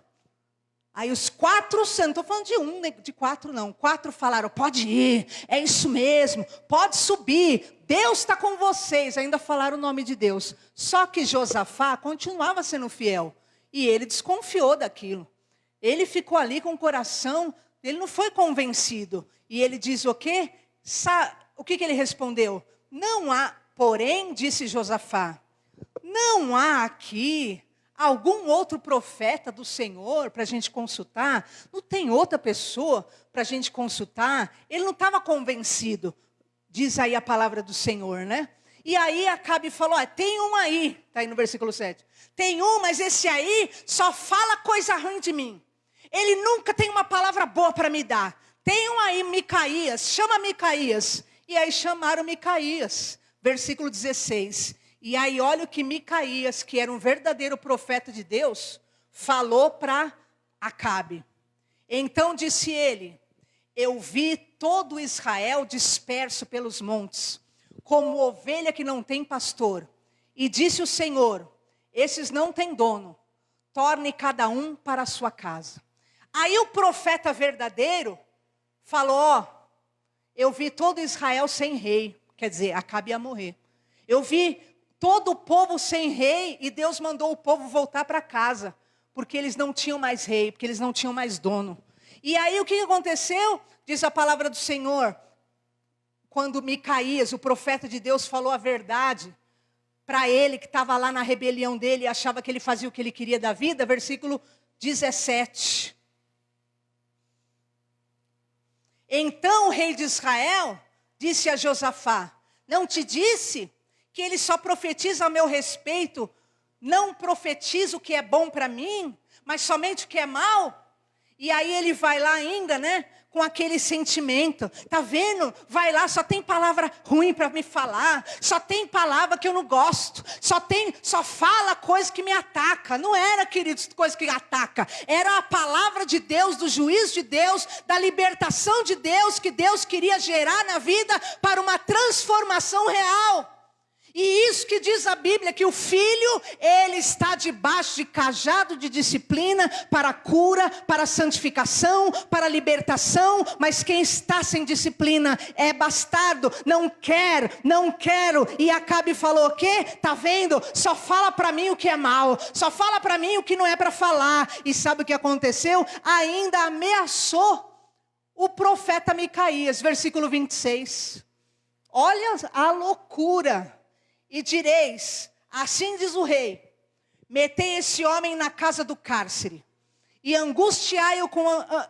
Aí os 4 santos, não estou falando de um, de 4 não. 4 falaram, pode ir, é isso mesmo, pode subir. Deus está com vocês, ainda falaram o nome de Deus. Só que Josafá continuava sendo fiel. E ele desconfiou daquilo. Ele ficou ali com o coração, ele não foi convencido. E ele diz o quê? O que ele respondeu? Não há, porém, disse Josafá, não há aqui algum outro profeta do Senhor para a gente consultar? Não tem outra pessoa para a gente consultar? Ele não estava convencido, diz aí a palavra do Senhor, né? E aí Acabe falou, tem um aí, está aí no versículo 7. Tem um, mas esse aí só fala coisa ruim de mim. Ele nunca tem uma palavra boa para me dar. Tem um aí, Micaías, chama Micaías. E aí chamaram Micaías, versículo 16. E aí olha o que Micaías, que era um verdadeiro profeta de Deus, falou para Acabe. Então disse ele, eu vi todo Israel disperso pelos montes, como ovelha que não tem pastor. E disse o Senhor, esses não têm dono, torne cada um para a sua casa. Aí o profeta verdadeiro falou, eu vi todo Israel sem rei, quer dizer, Acabe ia morrer. Eu vi todo o povo sem rei e Deus mandou o povo voltar para casa, porque eles não tinham mais rei, porque eles não tinham mais dono. E aí o que aconteceu? Diz a palavra do Senhor, quando Micaías, o profeta de Deus, falou a verdade para ele, que estava lá na rebelião dele e achava que ele fazia o que ele queria da vida, versículo 17. Então o rei de Israel disse a Josafá, não te disse que ele só profetiza a meu respeito, não profetiza o que é bom para mim, mas somente o que é mal? E aí ele vai lá ainda, né, com aquele sentimento, tá vendo? Vai lá, só tem palavra ruim para me falar, só tem palavra que eu não gosto, só fala coisa que me ataca. Não era, queridos, coisa que ataca, era a palavra de Deus, do juízo de Deus, da libertação de Deus, que Deus queria gerar na vida para uma transformação real. E isso que diz a Bíblia, que o filho, ele está debaixo de cajado de disciplina para a cura, para a santificação, para a libertação. Mas quem está sem disciplina é bastardo, não quero. E Acabe falou o quê? Tá vendo? Só fala para mim o que é mal, só fala para mim o que não é para falar. E sabe o que aconteceu? Ainda ameaçou o profeta Micaías, versículo 26. Olha a loucura. E direis, assim diz o rei, metei esse homem na casa do cárcere, e angustiai-o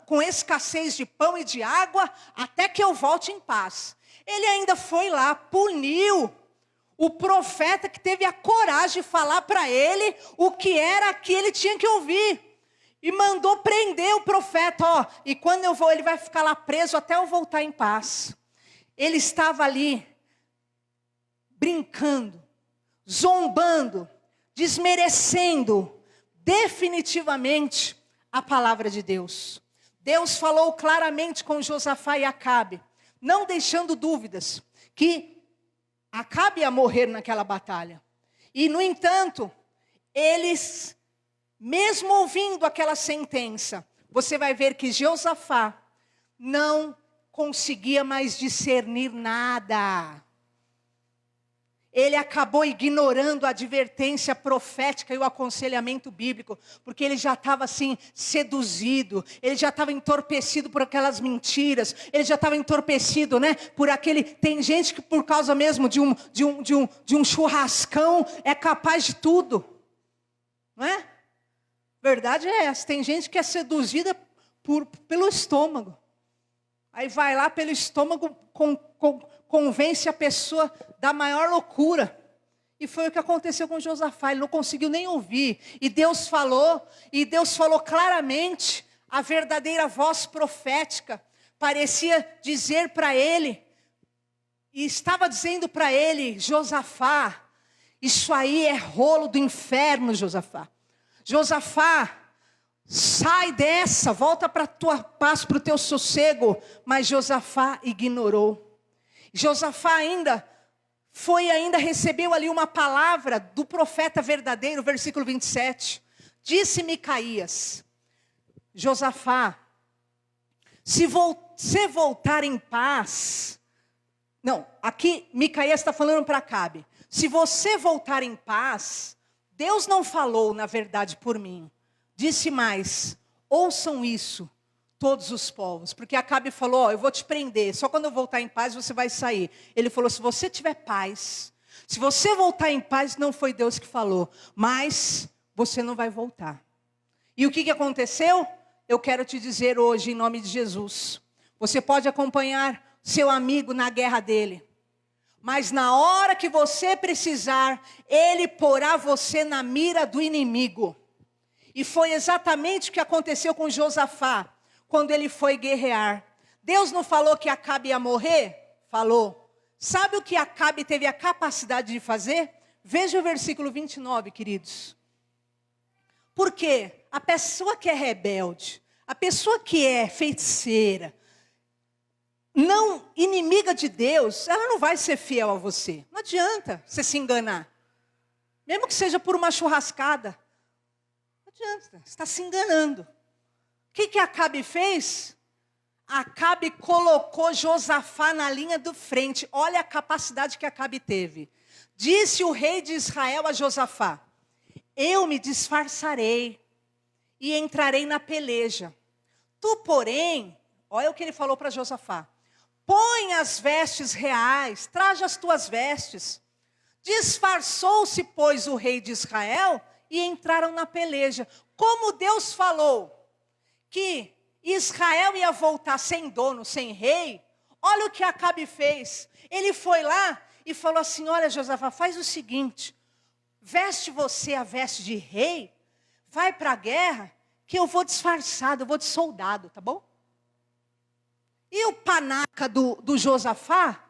com escassez de pão e de água, até que eu volte em paz. Ele ainda foi lá, puniu o profeta que teve a coragem de falar para ele o que era que ele tinha que ouvir. E mandou prender o profeta, e quando eu vou, ele vai ficar lá preso até eu voltar em paz. Ele estava ali, brincando, zombando, desmerecendo definitivamente a palavra de Deus. Deus falou claramente com Josafá e Acabe, não deixando dúvidas, que Acabe ia morrer naquela batalha. E no entanto, eles, mesmo ouvindo aquela sentença, você vai ver que Josafá não conseguia mais discernir nada. Ele acabou ignorando a advertência profética e o aconselhamento bíblico, porque ele já estava assim, seduzido, ele já estava entorpecido por aquelas mentiras, ele já estava entorpecido, né, por aquele, tem gente que por causa mesmo de um churrascão é capaz de tudo, não é? Verdade é essa, tem gente que é seduzida pelo estômago, aí vai lá pelo estômago, convence a pessoa da maior loucura. E foi o que aconteceu com Josafá, ele não conseguiu nem ouvir. E Deus falou claramente a verdadeira voz profética parecia dizer para ele, e estava dizendo para ele: Josafá, isso aí é rolo do inferno, Josafá. Josafá, sai dessa, volta para a tua paz, para o teu sossego. Mas Josafá ignorou. Josafá recebeu ali uma palavra do profeta verdadeiro, versículo 27. Disse Micaías: Josafá, se você voltar em paz... Não, aqui Micaías está falando para Acabe. Se você voltar em paz, Deus não falou, na verdade, por mim. Disse mais: ouçam isso, todos os povos. Porque Acabe falou: eu vou te prender, só quando eu voltar em paz você vai sair. Ele falou: se você tiver paz, se você voltar em paz, não foi Deus que falou, mas você não vai voltar. E o que aconteceu? Eu quero te dizer hoje, em nome de Jesus. Você pode acompanhar seu amigo na guerra dele, mas na hora que você precisar, ele porá você na mira do inimigo. E foi exatamente o que aconteceu com Josafá, quando ele foi guerrear. Deus não falou que Acabe ia morrer? Falou. Sabe o que Acabe teve a capacidade de fazer? Veja o versículo 29, queridos. Por quê? A pessoa que é rebelde, a pessoa que é feiticeira, não inimiga de Deus, ela não vai ser fiel a você. Não adianta você se enganar. Mesmo que seja por uma churrascada. Não adianta, você está se enganando. O que Acabe fez? Acabe colocou Josafá na linha do frente. Olha a capacidade que Acabe teve. Disse o rei de Israel a Josafá: eu me disfarçarei e entrarei na peleja. Tu, porém, olha o que ele falou para Josafá: põe as vestes reais, traja as tuas vestes. Disfarçou-se, pois, o rei de Israel e entraram na peleja. Como Deus falou que Israel ia voltar sem dono, sem rei, olha o que Acabe fez. Ele foi lá e falou assim: olha, Josafá, faz o seguinte, veste você a veste de rei, vai para a guerra, que eu vou disfarçado, eu vou de soldado, tá bom? E o panaca do Josafá,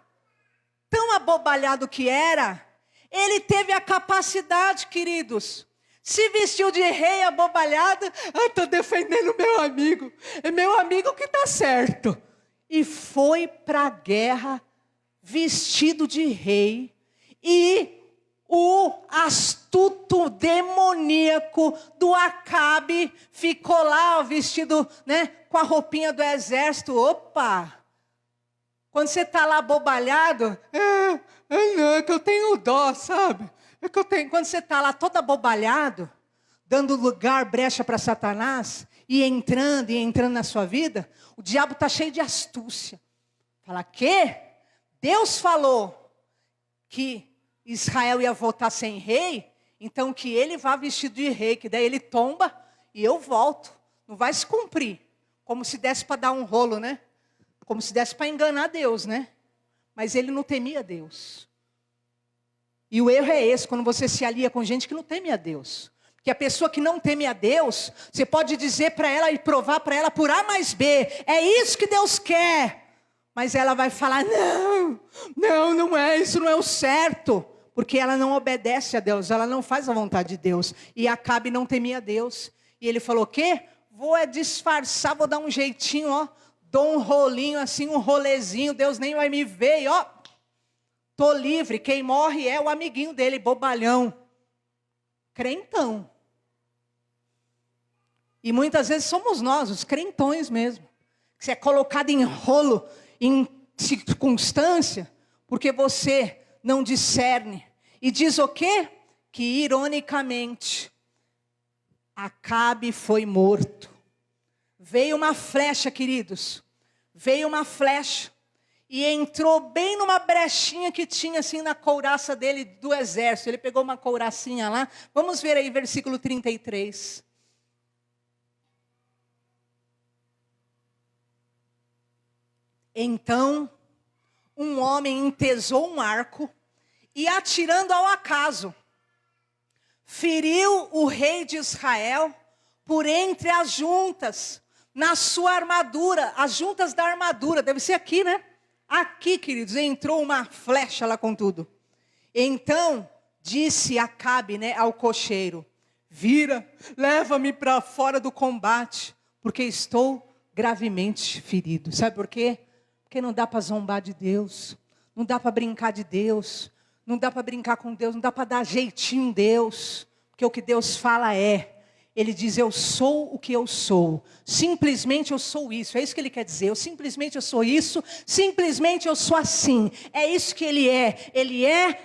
tão abobalhado que era, ele teve a capacidade, queridos, se vestiu de rei abobalhado. Estou defendendo meu amigo, é meu amigo que está certo. E foi para a guerra vestido de rei. E o astuto demoníaco do Acabe ficou lá, vestido, com a roupinha do exército. Opa! Quando você está lá abobalhado, não, é que eu tenho dó, sabe? Quando você está lá todo abobalhado, dando lugar, brecha para Satanás, e entrando na sua vida, o diabo está cheio de astúcia. Fala: quê? Deus falou que Israel ia voltar sem rei, então que ele vá vestido de rei, que daí ele tomba e eu volto. Não vai se cumprir. Como se desse para dar um rolo, né? Como se desse para enganar Deus, né? Mas ele não temia Deus. E o erro é esse, quando você se alia com gente que não teme a Deus. Porque a pessoa que não teme a Deus, você pode dizer para ela e provar para ela por A mais B, é isso que Deus quer. Mas ela vai falar: não é, isso não é o certo. Porque ela não obedece a Deus, ela não faz a vontade de Deus. E Acabe não temia a Deus. E ele falou: o quê? Vou disfarçar, vou dar um jeitinho, ó. Dou um rolinho assim, um rolezinho, Deus nem vai me ver, e ó. Tô livre, quem morre é o amiguinho dele, bobalhão. Crentão. E muitas vezes somos nós, os crentões mesmo. Que você é colocado em rolo, em circunstância, porque você não discerne. E diz o quê? Que ironicamente, Acabe foi morto. Veio uma flecha, queridos. Veio uma flecha. E entrou bem numa brechinha que tinha assim na couraça dele do exército. Ele pegou uma couracinha lá. Vamos ver aí versículo 33. Então, um homem entesou um arco e, atirando ao acaso, feriu o rei de Israel por entre as juntas, na sua armadura, as juntas da armadura, deve ser aqui, né? Aqui, queridos, entrou uma flecha lá com tudo. Então, disse Acabe, né, ao cocheiro: vira, leva-me para fora do combate, porque estou gravemente ferido. Sabe por quê? Porque não dá para zombar de Deus, não dá para brincar de Deus, não dá para brincar com Deus, não dá para dar jeitinho em Deus, porque o que Deus fala Ele diz: eu sou o que eu sou, simplesmente eu sou isso, é isso que Ele quer dizer, eu sou isso, simplesmente eu sou assim, é isso que Ele é,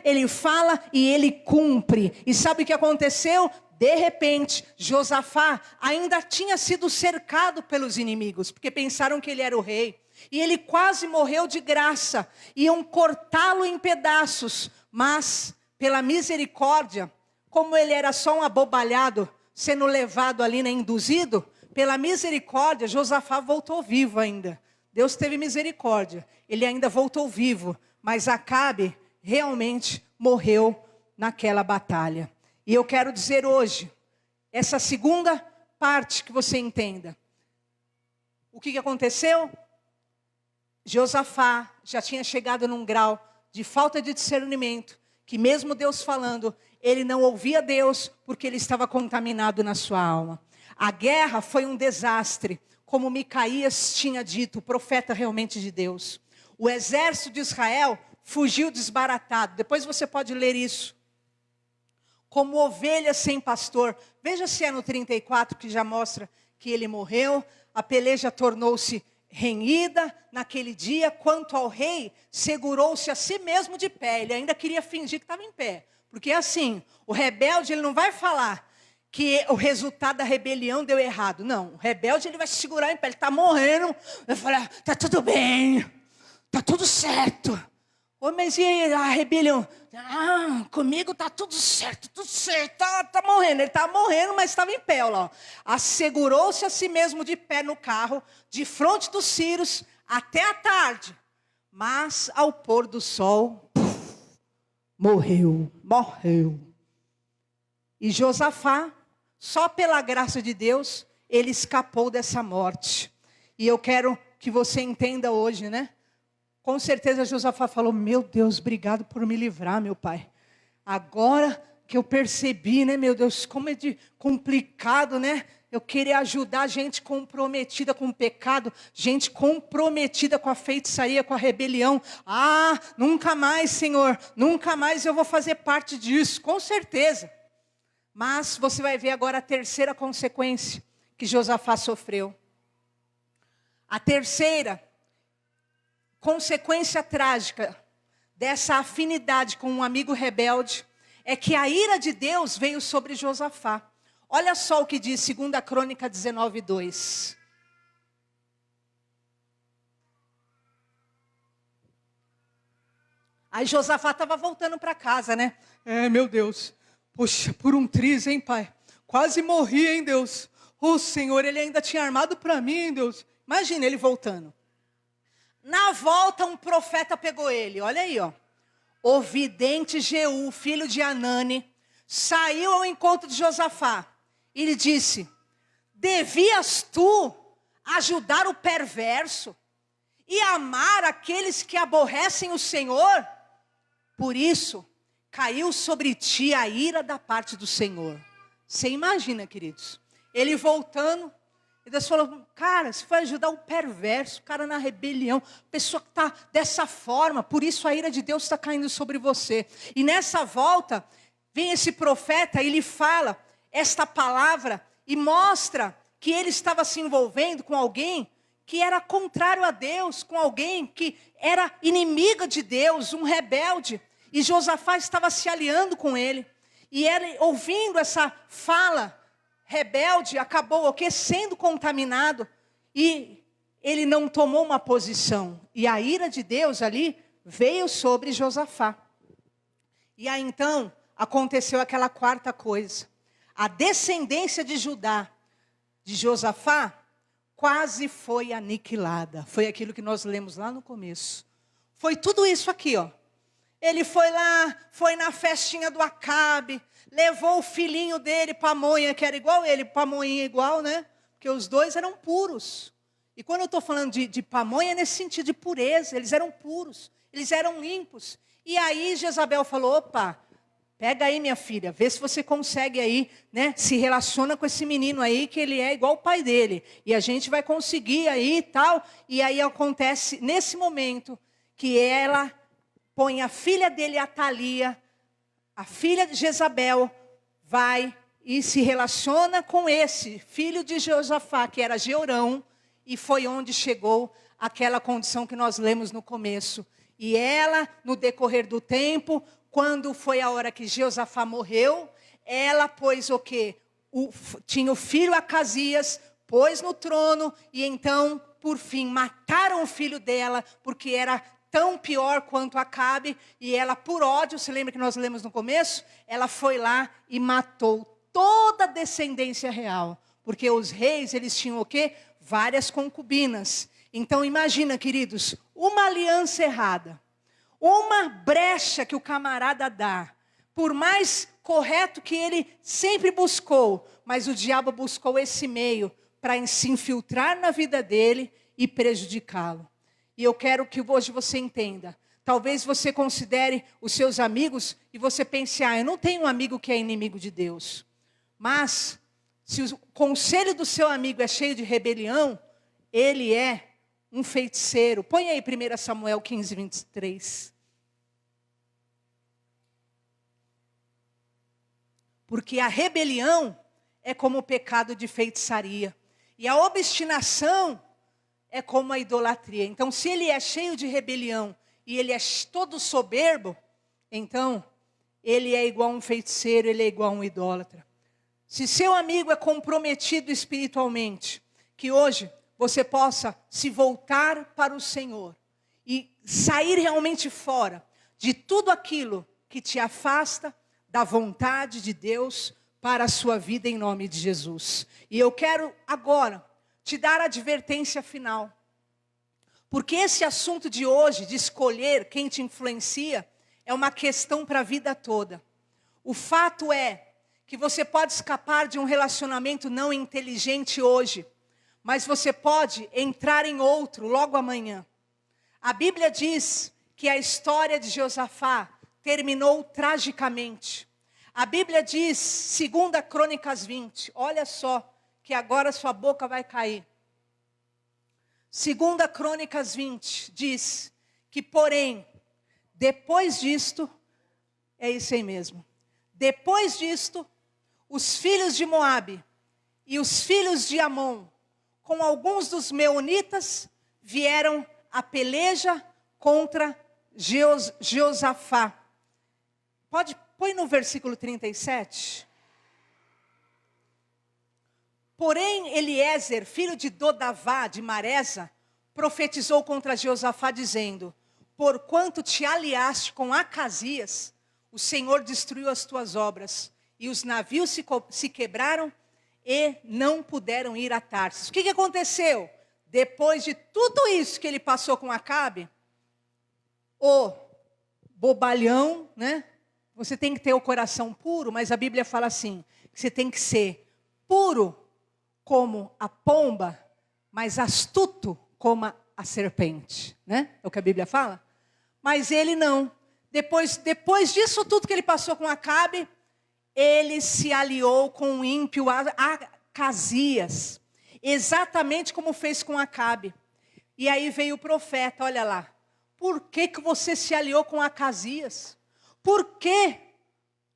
Ele fala e Ele cumpre. E sabe o que aconteceu? De repente, Josafá ainda tinha sido cercado pelos inimigos, porque pensaram que ele era o rei, e ele quase morreu de graça, iam cortá-lo em pedaços, mas pela misericórdia, como ele era só um abobalhado, sendo levado ali, né, induzido, pela misericórdia, Josafá voltou vivo ainda. Deus teve misericórdia, ele ainda voltou vivo, mas Acabe realmente morreu naquela batalha. E eu quero dizer hoje, essa segunda parte que você entenda. O que aconteceu? Josafá já tinha chegado num grau de falta de discernimento, que mesmo Deus falando, ele não ouvia Deus, porque ele estava contaminado na sua alma. A guerra foi um desastre, como Micaías tinha dito, o profeta realmente de Deus. O exército de Israel fugiu desbaratado. Depois você pode ler isso. Como ovelhas sem pastor. Veja se é no 34 que já mostra que ele morreu. A peleja tornou-se renhida naquele dia. Quanto ao rei, segurou-se a si mesmo de pé. Ele ainda queria fingir que estava em pé. Porque assim, o rebelde ele não vai falar que o resultado da rebelião deu errado. Não, o rebelde ele vai se segurar em pé. Ele está morrendo. Vai falar: está tudo bem, está tudo certo. Ô, mas e aí, a rebelião? Comigo está tudo certo, tá morrendo. Ele estava morrendo, mas estava em pé, ó. Assegurou-se a si mesmo de pé no carro, de frente dos círios, até a tarde. Mas ao pôr do sol, morreu. E Josafá, só pela graça de Deus, ele escapou dessa morte. E eu quero que você entenda hoje, né? Com certeza Josafá falou: meu Deus, obrigado por me livrar, meu pai. Agora que eu percebi, né, meu Deus, como é complicado, né? Eu queria ajudar gente comprometida com o pecado, gente comprometida com a feitiçaria, com a rebelião. Nunca mais, Senhor, nunca mais eu vou fazer parte disso, com certeza. Mas você vai ver agora a terceira consequência que Josafá sofreu. A terceira consequência trágica dessa afinidade com um amigo rebelde é que a ira de Deus veio sobre Josafá. Olha só o que diz 2 Crônica 19:2. Aí Josafá estava voltando para casa, né? Meu Deus, poxa, por um triz, hein, pai? Quase morri, hein, Deus? Senhor, ele ainda tinha armado para mim, hein, Deus? Imagina ele voltando. Na volta, um profeta pegou ele, olha aí, ó. O vidente Jeú, filho de Anani, saiu ao encontro de Josafá e lhe disse: devias tu ajudar o perverso e amar aqueles que aborrecem o Senhor? Por isso, caiu sobre ti a ira da parte do Senhor. Você imagina, queridos, ele voltando. E Deus falou: cara, você vai ajudar o perverso, o cara na rebelião, pessoa que está dessa forma, por isso a ira de Deus está caindo sobre você. E nessa volta, vem esse profeta e ele fala esta palavra e mostra que ele estava se envolvendo com alguém que era contrário a Deus, com alguém que era inimiga de Deus, um rebelde. E Josafá estava se aliando com ele. E ele, ouvindo essa fala rebelde, acabou o quê? Sendo contaminado, e ele não tomou uma posição, e a ira de Deus ali veio sobre Josafá. E aí então aconteceu aquela quarta coisa: a descendência de Judá, de Josafá, quase foi aniquilada. Foi aquilo que nós lemos lá no começo. Foi tudo isso aqui, ó. Ele foi lá, foi na festinha do Acabe, levou o filhinho dele, Pamonha, que era igual ele, Pamonha igual, né? porque os dois eram puros. E quando eu estou falando de pamonha, é nesse sentido de pureza, eles eram puros, eles eram limpos. E aí Jezabel falou, opa, pega aí minha filha, vê se você consegue aí, né, se relaciona com esse menino aí, que ele é igual o pai dele. E a gente vai conseguir aí e tal. E aí acontece, nesse momento, que ela põe a filha dele, Atalia, a filha de Jezabel, vai e se relaciona com esse filho de Josafá, que era Jeorão, e foi onde chegou aquela condição que nós lemos no começo. E ela, no decorrer do tempo, quando foi a hora que Josafá morreu, ela pôs o quê? Tinha o filho Acasias, pôs no trono, e então, por fim, mataram o filho dela, porque era tão pior quanto Acabe, e ela, por ódio, se lembra que nós lemos no começo? Ela foi lá e matou toda a descendência real, porque os reis, eles tinham o quê? Várias concubinas. Então imagina, queridos, uma aliança errada, uma brecha que o camarada dá, por mais correto que ele sempre buscou, mas o diabo buscou esse meio para se infiltrar na vida dele e prejudicá-lo. E eu quero que hoje você entenda. Talvez você considere os seus amigos e você pense, eu não tenho um amigo que é inimigo de Deus. Mas, se o conselho do seu amigo é cheio de rebelião, ele é um feiticeiro. Põe aí 1 Samuel 15, 23. Porque a rebelião é como o pecado de feitiçaria. E a obstinação é como a idolatria. Então, se ele é cheio de rebelião e ele é todo soberbo, então ele é igual a um feiticeiro, ele é igual a um idólatra. Se seu amigo é comprometido espiritualmente, que hoje você possa se voltar para o Senhor e sair realmente fora de tudo aquilo que te afasta da vontade de Deus para a sua vida em nome de Jesus. E eu quero agora te dar a advertência final. Porque esse assunto de hoje, de escolher quem te influencia, é uma questão para a vida toda. O fato é que você pode escapar de um relacionamento não inteligente hoje, mas você pode entrar em outro logo amanhã. A Bíblia diz que a história de Josafá terminou tragicamente. A Bíblia diz, 2 Crônicas 20, olha só, que agora sua boca vai cair. 2 Crônicas 20 diz que, porém, depois disto, é isso aí mesmo. Depois disto, os filhos de Moabe e os filhos de Amon, com alguns dos meunitas, vieram a peleja contra Josafá. Põe no versículo 37. Porém, Eliezer, filho de Dodavá, de Maresa, profetizou contra Josafá, dizendo: porquanto te aliaste com Acasias, o Senhor destruiu as tuas obras, e os navios se quebraram e não puderam ir a Tarsis. O que aconteceu? Depois de tudo isso que ele passou com Acabe, o bobalhão, né? Você tem que ter o coração puro, mas a Bíblia fala assim, que você tem que ser puro como a pomba, mas astuto como a serpente, né? É o que a Bíblia fala. Mas ele não. Depois disso tudo que ele passou com Acabe, ele se aliou com o ímpio Acasias, exatamente como fez com Acabe. E aí veio o profeta, olha lá. Por que você se aliou com Acasias? Por que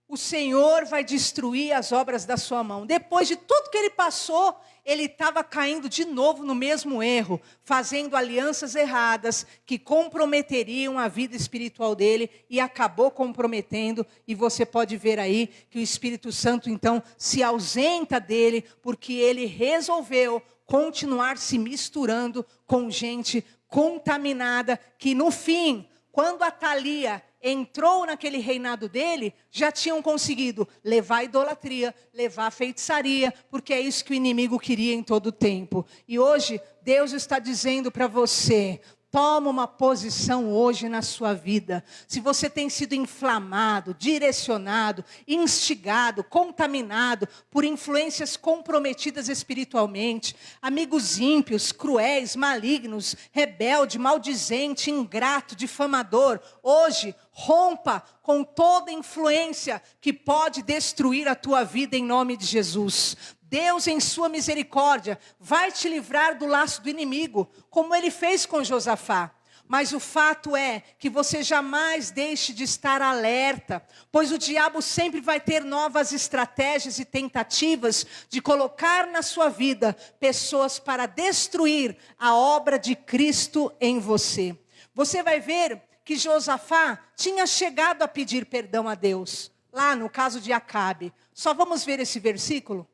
o Senhor vai destruir as obras da sua mão? Depois de tudo que ele passou, ele estava caindo de novo no mesmo erro, fazendo alianças erradas que comprometeriam a vida espiritual dele e acabou comprometendo. E você pode ver aí que o Espírito Santo então se ausenta dele porque ele resolveu continuar se misturando com gente contaminada que no fim, quando Atalia entrou naquele reinado dele, já tinham conseguido levar a idolatria, levar a feitiçaria, porque é isso que o inimigo queria em todo o tempo. E hoje, Deus está dizendo para você, Toma uma posição hoje na sua vida. Se você tem sido inflamado, direcionado, instigado, contaminado por influências comprometidas espiritualmente, amigos ímpios, cruéis, malignos, rebelde, maldizente, ingrato, difamador, hoje rompa com toda influência que pode destruir a tua vida em nome de Jesus. Deus, em sua misericórdia, vai te livrar do laço do inimigo, como ele fez com Josafá. Mas o fato é que você jamais deixe de estar alerta, pois o diabo sempre vai ter novas estratégias e tentativas de colocar na sua vida pessoas para destruir a obra de Cristo em você. Você vai ver que Josafá tinha chegado a pedir perdão a Deus, lá no caso de Acabe. Só vamos ver esse versículo?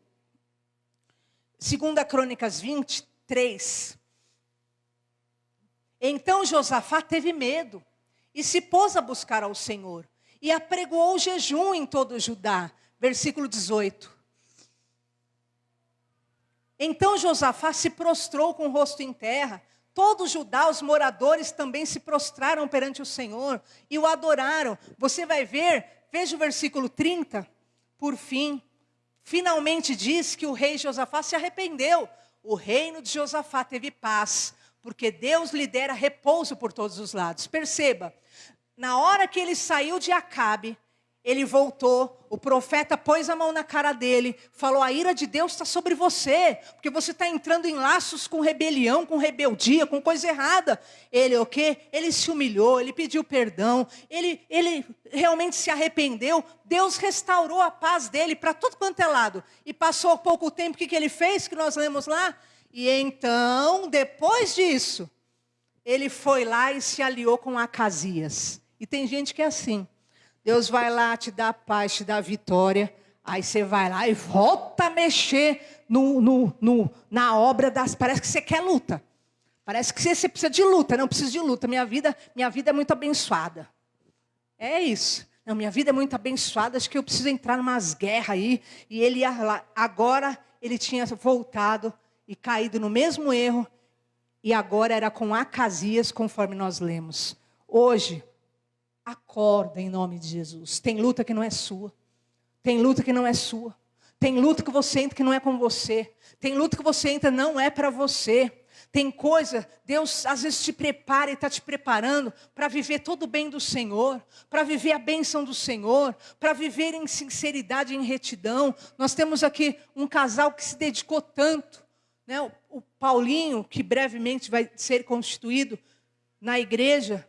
2 Crônicas 23. Então Josafá teve medo e se pôs a buscar ao Senhor e apregoou jejum em todo o Judá. Versículo 18. Então Josafá se prostrou com o rosto em terra. Todo Judá, os moradores também se prostraram perante o Senhor e o adoraram. Você vai ver, veja o versículo 30. Por fim, finalmente diz que o rei Josafá se arrependeu. O reino de Josafá teve paz, porque Deus lhe dera repouso por todos os lados. Perceba, na hora que ele saiu de Acabe, ele voltou, o profeta pôs a mão na cara dele, falou: a ira de Deus está sobre você, porque você está entrando em laços com rebelião, com rebeldia, com coisa errada. Ele o quê? Ele se humilhou, ele pediu perdão, ele realmente se arrependeu. Deus restaurou a paz dele para tudo quanto é lado. E passou pouco tempo, o que ele fez, que nós lemos lá? E então, depois disso, ele foi lá e se aliou com Acasias. E tem gente que é assim. Deus vai lá, te dá paz, te dá vitória. Aí você vai lá e volta a mexer na obra das... Parece que você quer luta. Parece que você precisa de luta. Não precisa de luta. Minha vida é muito abençoada. É isso. Não, minha vida é muito abençoada. Acho que eu preciso entrar em umas guerras aí. E ele ia lá. Agora ele tinha voltado e caído no mesmo erro. E agora era com Acasias, conforme nós lemos. Hoje... acorda em nome de Jesus. Tem luta que não é sua. Tem luta que não é sua. Tem luta que você entra que não é com você. Tem luta que você entra não é para você. Tem coisa, Deus às vezes te prepara e está te preparando para viver todo o bem do Senhor, para viver a bênção do Senhor, para viver em sinceridade e em retidão. Nós temos aqui um casal que se dedicou tanto, né? O Paulinho, que brevemente vai ser constituído na igreja,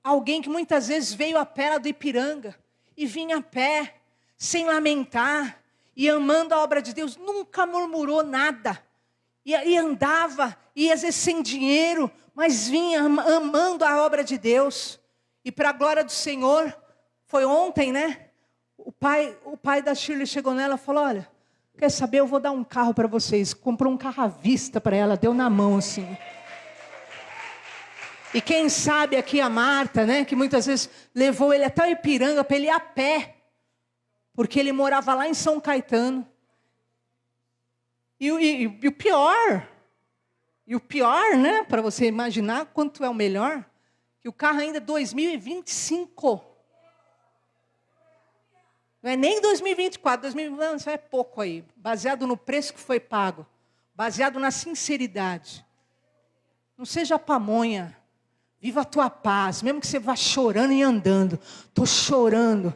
alguém que muitas vezes veio a pé lá do Ipiranga e vinha a pé, sem lamentar, e amando a obra de Deus, nunca murmurou nada. E andava, e às vezes sem dinheiro, mas vinha amando a obra de Deus. E para a glória do Senhor, foi ontem, né? O pai da Shirley chegou nela e falou: olha, quer saber, eu vou dar um carro para vocês. Comprou um carro à vista para ela, deu na mão assim. E quem sabe aqui a Marta, né, que muitas vezes levou ele até o Ipiranga para ele ir a pé, porque ele morava lá em São Caetano. E o pior, né, para você imaginar quanto é o melhor, que o carro ainda é 2025. Não é nem 2024, 2024 é pouco aí, baseado no preço que foi pago, baseado na sinceridade. Não seja pamonha. Viva a tua paz, mesmo que você vá chorando e andando. Estou chorando,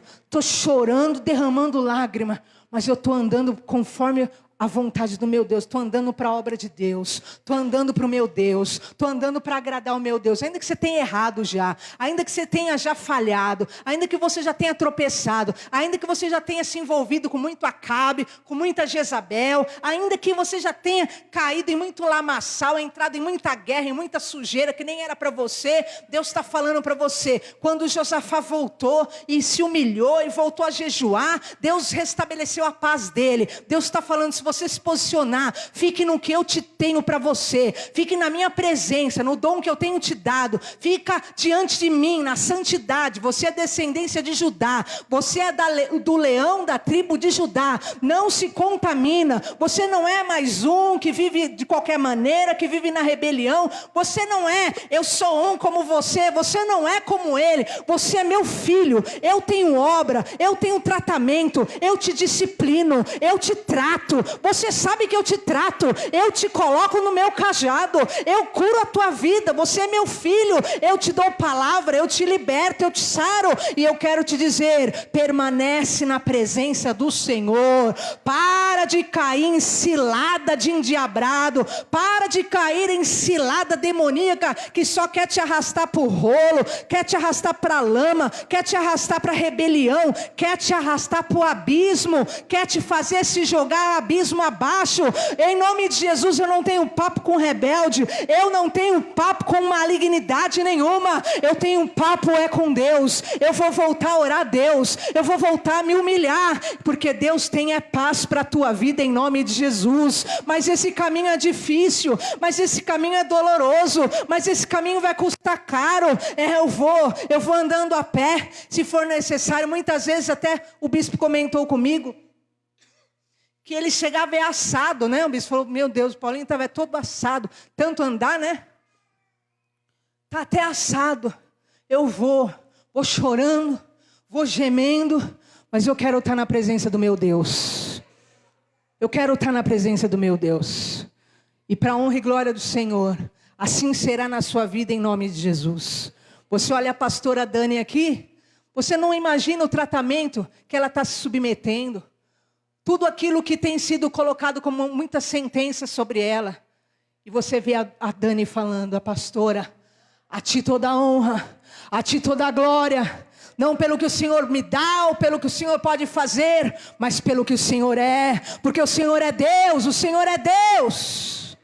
derramando lágrima, mas eu estou andando conforme a vontade do meu Deus. Estou andando para a obra de Deus, estou andando para o meu Deus, estou andando para agradar o meu Deus. Ainda que você tenha errado já, ainda que você tenha já falhado, ainda que você já tenha tropeçado, ainda que você já tenha se envolvido com muito Acabe, com muita Jezabel, ainda que você já tenha caído em muito lamaçal, entrado em muita guerra, em muita sujeira que nem era para você, Deus está falando para você. Quando Josafá voltou e se humilhou e voltou a jejuar, Deus restabeleceu a paz dele. Deus está falando: se você se posicionar. Fique no que eu te tenho para você. Fique na minha presença, no dom que eu tenho te dado. Fica diante de mim, na santidade. Você é descendência de Judá. Você é do leão da tribo de Judá. Não se contamina. Você não é mais um que vive de qualquer maneira, que vive na rebelião. Você não é, eu sou um como você. Você não é como ele. Você é meu filho. Eu tenho obra, eu tenho tratamento, eu te disciplino, eu te trato. Você sabe que eu te trato. Eu te coloco no meu cajado. Eu curo a tua vida. Você é meu filho. Eu te dou palavra, eu te liberto, eu te saro. E eu quero te dizer, permanece na presença do Senhor. Para de cair em cilada de endiabrado. Para de cair em cilada demoníaca que só quer te arrastar para o rolo, quer te arrastar para a lama, quer te arrastar para a rebelião, quer te arrastar para o abismo, quer te fazer se jogar abismo abaixo. Em nome de Jesus, eu não tenho papo com rebelde, eu não tenho papo com malignidade nenhuma. Eu tenho um papo com Deus. Eu vou voltar a orar a Deus, eu vou voltar a me humilhar, porque Deus tem paz para a tua vida em nome de Jesus. Mas esse caminho é difícil, mas esse caminho é doloroso, mas esse caminho vai custar caro. Eu vou andando a pé, se for necessário. Muitas vezes até o bispo comentou comigo que ele chegava assado, né? O bispo falou, meu Deus, o Paulinho estava todo assado, tanto andar, né? Está até assado. Eu vou chorando, vou gemendo, mas eu quero estar na presença do meu Deus. Eu quero estar na presença do meu Deus. E para a honra e glória do Senhor, assim será na sua vida em nome de Jesus. Você olha a pastora Dani aqui, você não imagina o tratamento que ela está se submetendo. Tudo aquilo que tem sido colocado como muitas sentenças sobre ela. E você vê a Dani falando, a pastora, a ti toda a honra, a ti toda a glória. Não pelo que o Senhor me dá ou pelo que o Senhor pode fazer, mas pelo que o Senhor é. Porque o Senhor é Deus, o Senhor é Deus.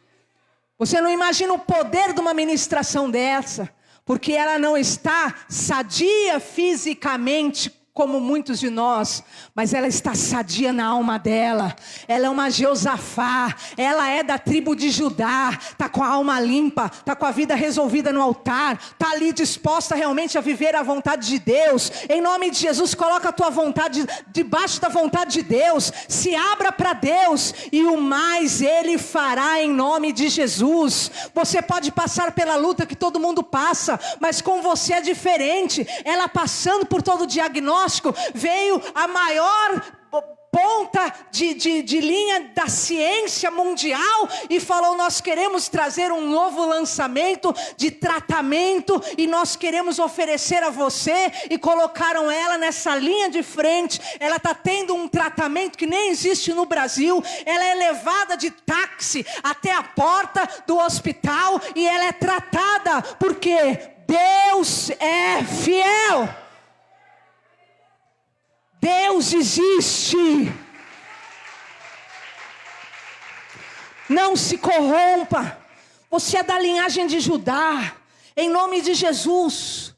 Você não imagina o poder de uma ministração dessa. Porque ela não está sadia fisicamente como muitos de nós, mas ela está sadia na alma dela. Ela é uma Jeosafá, ela é da tribo de Judá, está com a alma limpa, está com a vida resolvida no altar, está ali disposta realmente a viver a vontade de Deus. Em nome de Jesus, coloca a tua vontade debaixo da vontade de Deus, se abra para Deus, e o mais Ele fará em nome de Jesus. Você pode passar pela luta que todo mundo passa, mas com você é diferente. Ela passando por todo o diagnóstico, veio a maior ponta de linha da ciência mundial e falou, nós queremos trazer um novo lançamento de tratamento e nós queremos oferecer a você. E colocaram ela nessa linha de frente. Ela está tendo um tratamento que nem existe no Brasil. Ela é levada de táxi até a porta do hospital e ela é tratada, porque Deus é fiel. Deus existe. Não se corrompa. Você é da linhagem de Judá. Em nome de Jesus.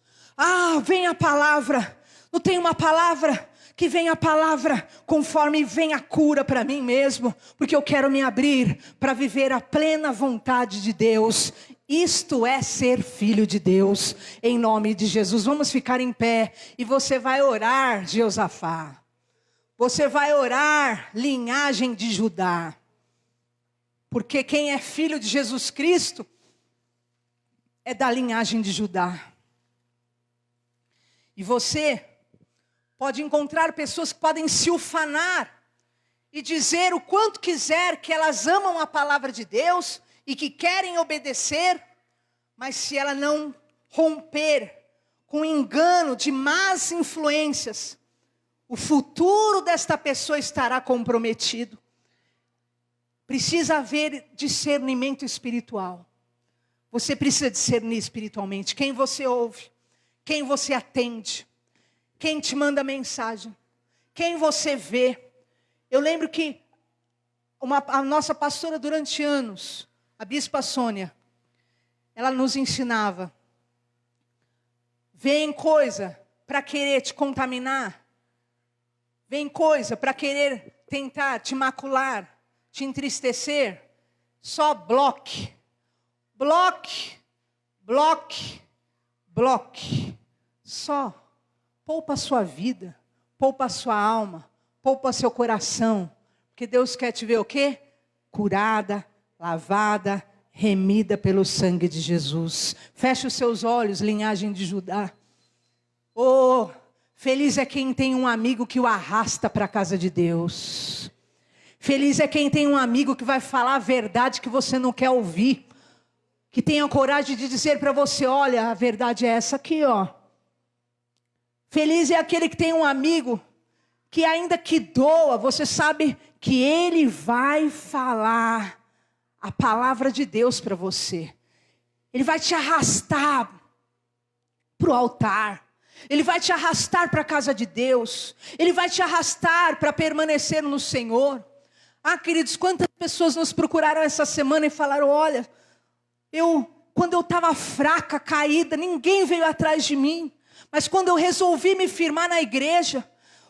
Vem a palavra. Não tem uma palavra? Que venha a palavra conforme vem a cura para mim mesmo. Porque eu quero me abrir para viver a plena vontade de Deus. Isto é ser filho de Deus, em nome de Jesus. Vamos ficar em pé e você vai orar, Jeosafá. Você vai orar, linhagem de Judá. Porque quem é filho de Jesus Cristo é da linhagem de Judá. E você pode encontrar pessoas que podem se ufanar e dizer o quanto quiser que elas amam a palavra de Deus e que querem obedecer, mas se ela não romper com o engano de más influências, o futuro desta pessoa estará comprometido. Precisa haver discernimento espiritual. Você precisa discernir espiritualmente quem você ouve, quem você atende, quem te manda mensagem, quem você vê. Eu lembro que a nossa pastora durante anos, a bispa Sônia, ela nos ensinava, vem coisa para querer te contaminar, vem coisa para querer tentar te macular, te entristecer, só bloque. Bloque, bloque, bloque. Só. Poupa a sua vida, poupa a sua alma, poupa seu coração. Porque Deus quer te ver o quê? Curada, lavada, remida pelo sangue de Jesus. Feche os seus olhos, linhagem de Judá. Oh, feliz é quem tem um amigo que o arrasta para a casa de Deus. Feliz é quem tem um amigo que vai falar a verdade que você não quer ouvir. Que tenha coragem de dizer para você, olha, a verdade é essa aqui, ó. Feliz é aquele que tem um amigo que ainda que doa, você sabe que ele vai falar a palavra de Deus para você. Ele vai te arrastar para o altar. Ele vai te arrastar para a casa de Deus. Ele vai te arrastar para permanecer no Senhor. Ah, queridos, quantas pessoas nos procuraram essa semana e falaram, olha, quando eu estava fraca, caída, ninguém veio atrás de mim. Mas quando eu resolvi me firmar na igreja,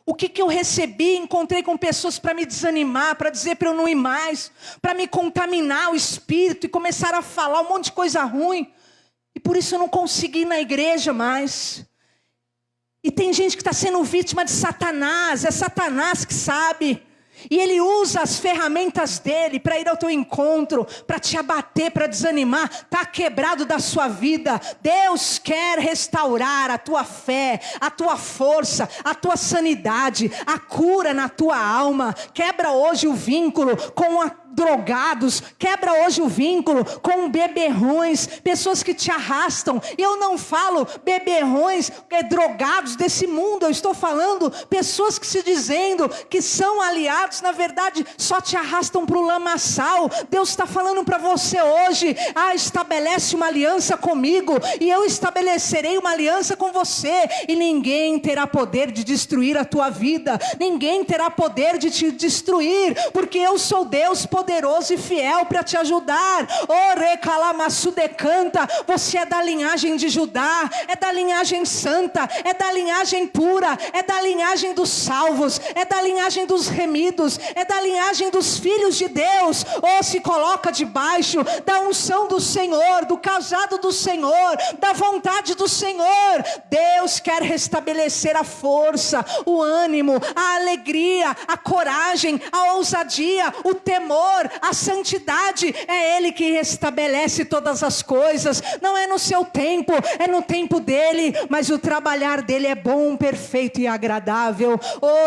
o que eu recebi? Encontrei com pessoas para me desanimar, para dizer para eu não ir mais, para me contaminar o espírito e começar a falar um monte de coisa ruim. E por isso eu não consegui ir na igreja mais. E tem gente que está sendo vítima de Satanás, é Satanás que sabe. E ele usa as ferramentas dele para ir ao teu encontro, para te abater, para desanimar. Está quebrado da sua vida. Deus quer restaurar a tua fé, a tua força, a tua sanidade, a cura na tua alma. Quebra hoje o vínculo com drogados, quebra hoje o vínculo com beberrões, pessoas que te arrastam. Eu não falo beberrões, drogados desse mundo, eu estou falando pessoas que se dizendo que são aliados, na verdade só te arrastam para o lamaçal. Deus está falando para você hoje, estabelece uma aliança comigo, e eu estabelecerei uma aliança com você, e ninguém terá poder de destruir a tua vida, ninguém terá poder de te destruir, porque eu sou Deus poderoso e fiel para te ajudar. Você é da linhagem de Judá, é da linhagem santa, é da linhagem pura, é da linhagem dos salvos, é da linhagem dos remidos, é da linhagem dos filhos de Deus. Se coloca debaixo da unção do Senhor, do cajado do Senhor, da vontade do Senhor. Deus quer restabelecer a força, o ânimo, a alegria, a coragem, a ousadia, o temor, a santidade. É Ele que restabelece todas as coisas. Não é no seu tempo, é no tempo dEle. Mas o trabalhar dEle é bom, perfeito e agradável.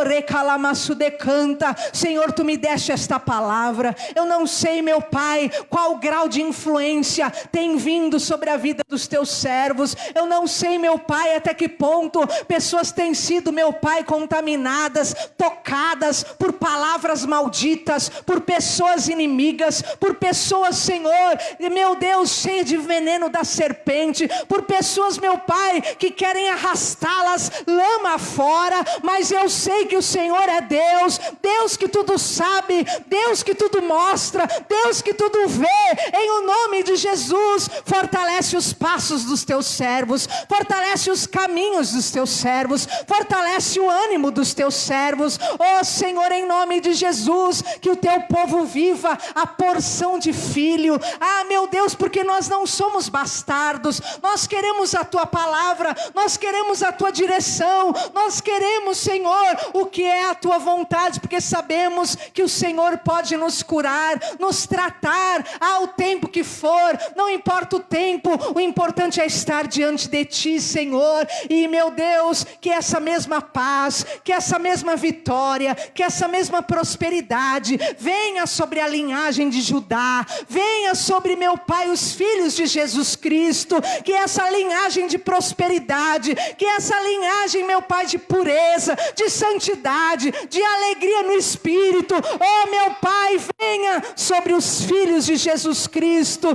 Recalamasudecanta. Senhor, Tu me deste esta palavra. Eu não sei, meu Pai, qual grau de influência tem vindo sobre a vida dos Teus servos. Eu não sei, meu Pai, até que ponto pessoas têm sido, meu Pai, contaminadas, tocadas por palavras malditas, por pessoas inimigas, por pessoas, Senhor, meu Deus, cheias de veneno da serpente, por pessoas, meu Pai, que querem arrastá-las lama fora. Mas eu sei que o Senhor é Deus, Deus que tudo sabe, Deus que tudo mostra, Deus que tudo vê. Em o nome de Jesus, fortalece os passos dos Teus servos, fortalece os caminhos dos Teus servos, fortalece o ânimo dos Teus servos. Senhor, em nome de Jesus, que o Teu povo viva a porção de filho. Meu Deus, porque nós não somos bastardos, nós queremos a Tua palavra, nós queremos a Tua direção, nós queremos, Senhor, o que é a Tua vontade, porque sabemos que o Senhor pode nos curar, nos tratar ao tempo que for. Não importa o tempo, o importante é estar diante de Ti, Senhor. E, meu Deus, que essa mesma paz, que essa mesma vitória, que essa mesma prosperidade venha sobre a linhagem de Judá, venha sobre, meu Pai, os filhos de Jesus Cristo. Que essa linhagem de prosperidade, que essa linhagem, meu Pai, de pureza, de santidade, de alegria no Espírito, meu Pai, venha sobre os filhos de Jesus Cristo.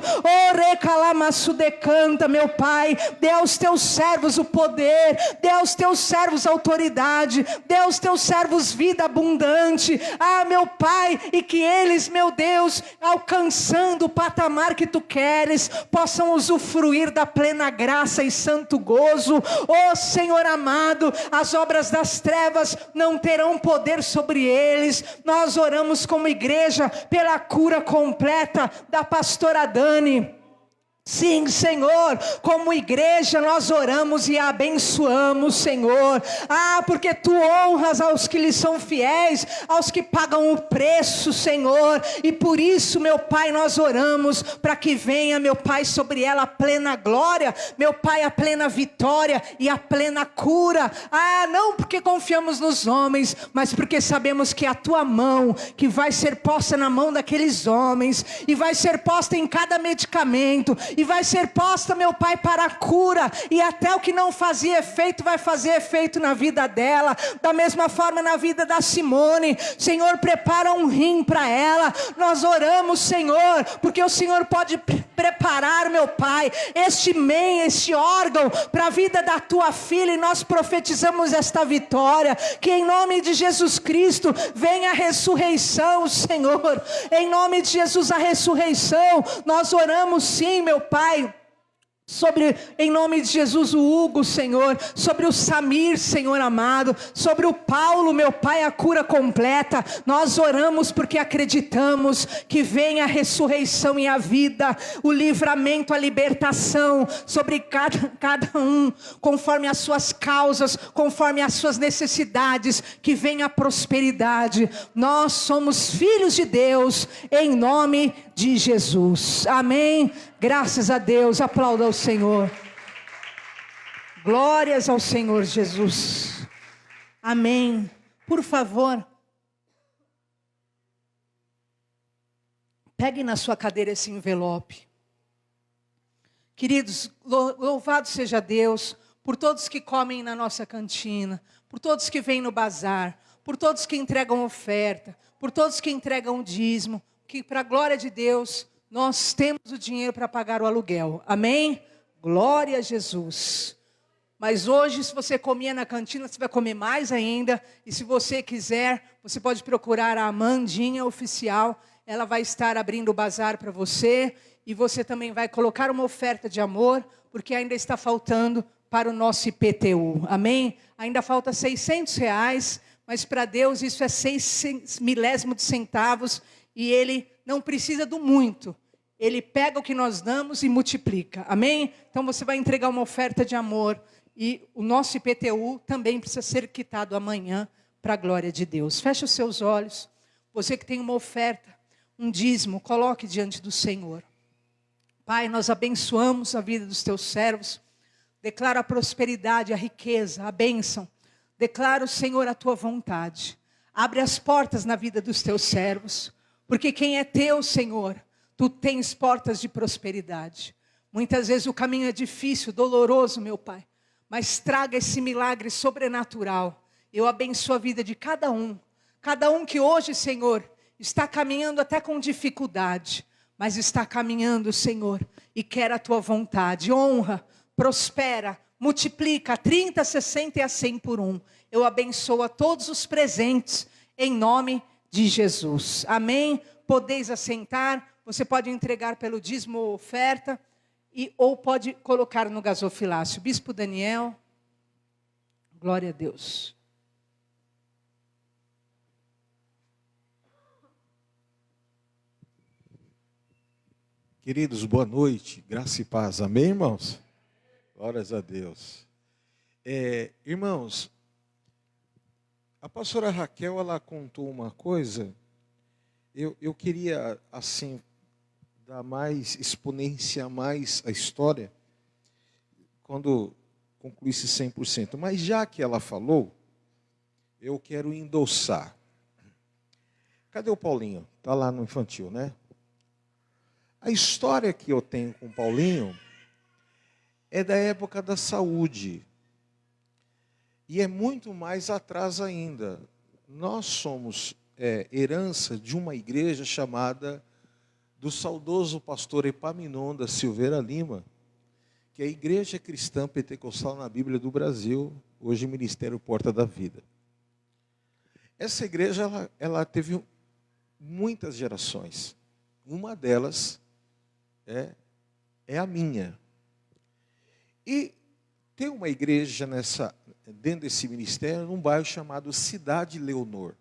Recalamasudecanta, meu Pai, dê aos Teus servos o poder, dê aos Teus servos autoridade, dê aos Teus servos vida abundante. Meu Pai, e que eles, eles, meu Deus, alcançando o patamar que Tu queres, possam usufruir da plena graça e santo gozo. Ó Senhor amado, as obras das trevas não terão poder sobre eles. Nós oramos como igreja pela cura completa da pastora Dani. Sim, Senhor, como igreja nós oramos e abençoamos, Senhor. Porque Tu honras aos que lhe são fiéis, aos que pagam o preço, Senhor. E por isso, meu Pai, nós oramos para que venha, meu Pai, sobre ela a plena glória, meu Pai, a plena vitória e a plena cura. Não porque confiamos nos homens, mas porque sabemos que a Tua mão, que vai ser posta na mão daqueles homens, e vai ser posta em cada medicamento, e vai ser posta, meu Pai, para a cura, e até o que não fazia efeito, vai fazer efeito na vida dela, da mesma forma na vida da Simone. Senhor, prepara um rim para ela. Nós oramos, Senhor, porque o Senhor pode preparar, meu Pai, este órgão para a vida da Tua filha, e nós profetizamos esta vitória, que em nome de Jesus Cristo, venha a ressurreição, Senhor, em nome de Jesus a ressurreição. Nós oramos sim, meu Pai, sobre, em nome de Jesus, o Hugo, Senhor, sobre o Samir, Senhor amado, sobre o Paulo, meu Pai, a cura completa. Nós oramos porque acreditamos que vem a ressurreição e a vida, o livramento, a libertação sobre cada um, conforme as suas causas, conforme as suas necessidades, que venha a prosperidade. Nós somos filhos de Deus, em nome de Jesus, amém. Graças a Deus, aplauda ao Senhor. Glórias ao Senhor Jesus. Amém. Por favor, pegue na sua cadeira esse envelope. Queridos, louvado seja Deus por todos que comem na nossa cantina, por todos que vêm no bazar, por todos que entregam oferta, por todos que entregam o dízimo, que para a glória de Deus nós temos o dinheiro para pagar o aluguel, amém? Glória a Jesus. Mas hoje, se você comia na cantina, você vai comer mais ainda. E se você quiser, você pode procurar a Amandinha Oficial. Ela vai estar abrindo o bazar para você. E você também vai colocar uma oferta de amor, porque ainda está faltando para o nosso IPTU, amém? Ainda falta R$600, mas para Deus isso é 6 milésimo de centavos. E Ele não precisa do muito. Ele pega o que nós damos e multiplica. Amém? Então você vai entregar uma oferta de amor. E o nosso IPTU também precisa ser quitado amanhã para a glória de Deus. Feche os seus olhos. Você que tem uma oferta, um dízimo, coloque diante do Senhor. Pai, nós abençoamos a vida dos teus servos. Declaro a prosperidade, a riqueza, a bênção. Declaro, Senhor, a tua vontade. Abre as portas na vida dos teus servos. Porque quem é teu, Senhor, Tu tens portas de prosperidade. Muitas vezes o caminho é difícil, doloroso, meu Pai. Mas traga esse milagre sobrenatural. Eu abençoo a vida de cada um. Cada um que hoje, Senhor, está caminhando até com dificuldade. Mas está caminhando, Senhor, e quer a Tua vontade. Honra, prospera, multiplica 30, 60 e a 100 por um. Eu abençoo a todos os presentes, em nome de Jesus. Amém? Podeis assentar. Você pode entregar pelo dízimo ou oferta. Ou pode colocar no gasofilácio. Bispo Daniel. Glória a Deus. Queridos, boa noite. Graça e paz. Amém, irmãos? Glórias a Deus. Irmãos, a pastora Raquel, ela contou uma coisa. Eu queria, assim, dar mais, exponenciar mais a história, quando concluísse 100%. Mas já que ela falou, eu quero endossar. Cadê o Paulinho? Está lá no infantil, né? A história que eu tenho com o Paulinho é da época da saúde. E é muito mais atrás ainda. Nós somos herança de uma igreja chamada do saudoso pastor Epaminondas Silveira Lima, que é a Igreja Cristã Pentecostal na Bíblia do Brasil, hoje Ministério Porta da Vida. Essa igreja ela teve muitas gerações. Uma delas é a minha. E tem uma igreja dentro desse ministério, num bairro chamado Cidade Leonor.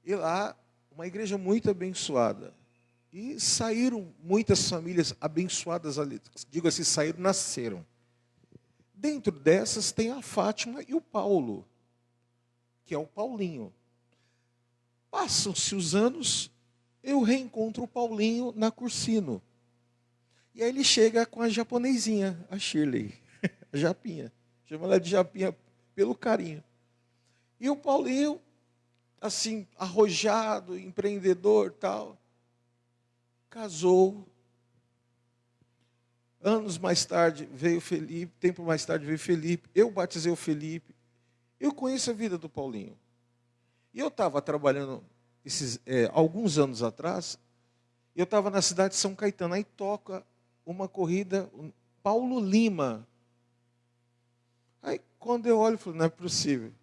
E lá, uma igreja muito abençoada. E saíram muitas famílias abençoadas ali. Digo assim, saíram, nasceram. Dentro dessas tem a Fátima e o Paulo, que é o Paulinho. Passam-se os anos, eu reencontro o Paulinho na Cursino. E aí ele chega com a japonesinha, a Shirley, a Japinha. Chama ela de Japinha pelo carinho. E o Paulinho, assim, arrojado, empreendedor, tal, casou. Anos mais tarde veio Felipe, tempo mais tarde veio Felipe. Eu batizei o Felipe. Eu conheço a vida do Paulinho. E eu estava trabalhando alguns anos atrás, eu estava na cidade de São Caetano, aí toca uma corrida, Paulo Lima. Aí quando eu olho, eu falo, não é possível.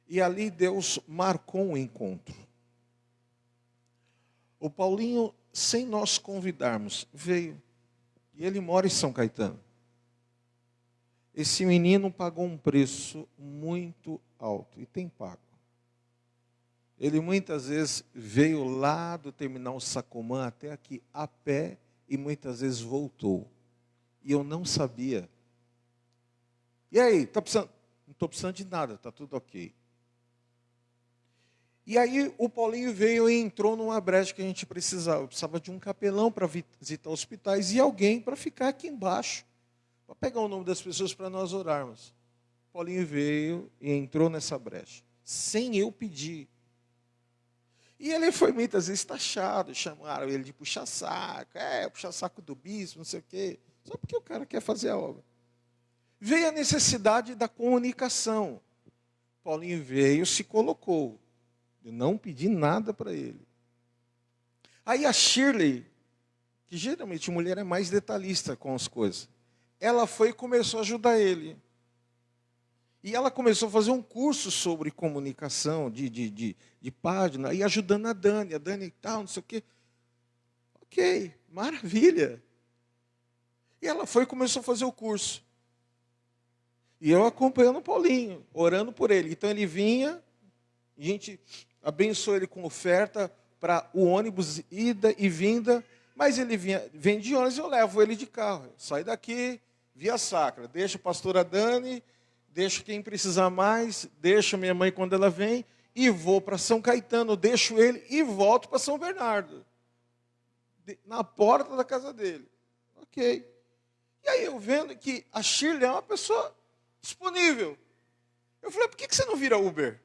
E ali Deus marcou um encontro. O Paulinho, sem nós convidarmos, veio. E ele mora em São Caetano. Esse menino pagou um preço muito alto, e tem pago. Ele muitas vezes veio lá do terminal Sacomã até aqui a pé e muitas vezes voltou. E eu não sabia. E aí, tá precisando? Não estou precisando de nada, está tudo ok. E aí o Paulinho veio e entrou numa brecha que a gente precisava. Eu precisava de um capelão para visitar hospitais e alguém para ficar aqui embaixo, para pegar o nome das pessoas para nós orarmos. O Paulinho veio e entrou nessa brecha, sem eu pedir. E ele foi muitas vezes taxado, chamaram ele de puxa-saco, puxa-saco do bispo, não sei o quê, só porque o cara quer fazer a obra. Veio a necessidade da comunicação. Paulinho veio, se colocou. Eu não pedi nada para ele. Aí a Shirley, que geralmente mulher é mais detalhista com as coisas, ela foi e começou a ajudar ele. E ela começou a fazer um curso sobre comunicação, de página, e ajudando a Dani e tal, não sei o quê. Ok, maravilha. E ela foi e começou a fazer o curso. E eu acompanhando o Paulinho, orando por ele. Então ele vinha, a gente abençoou ele com oferta para o ônibus ida e vinda, mas ele vem de ônibus e eu levo ele de carro. Sai daqui, via sacra, deixa a pastora Dani, deixo quem precisar mais, deixo minha mãe quando ela vem, e vou para São Caetano, deixo ele e volto para São Bernardo, na porta da casa dele. Ok. E aí eu vendo que a Shirley é uma pessoa disponível. Eu falei, por que você não vira Uber?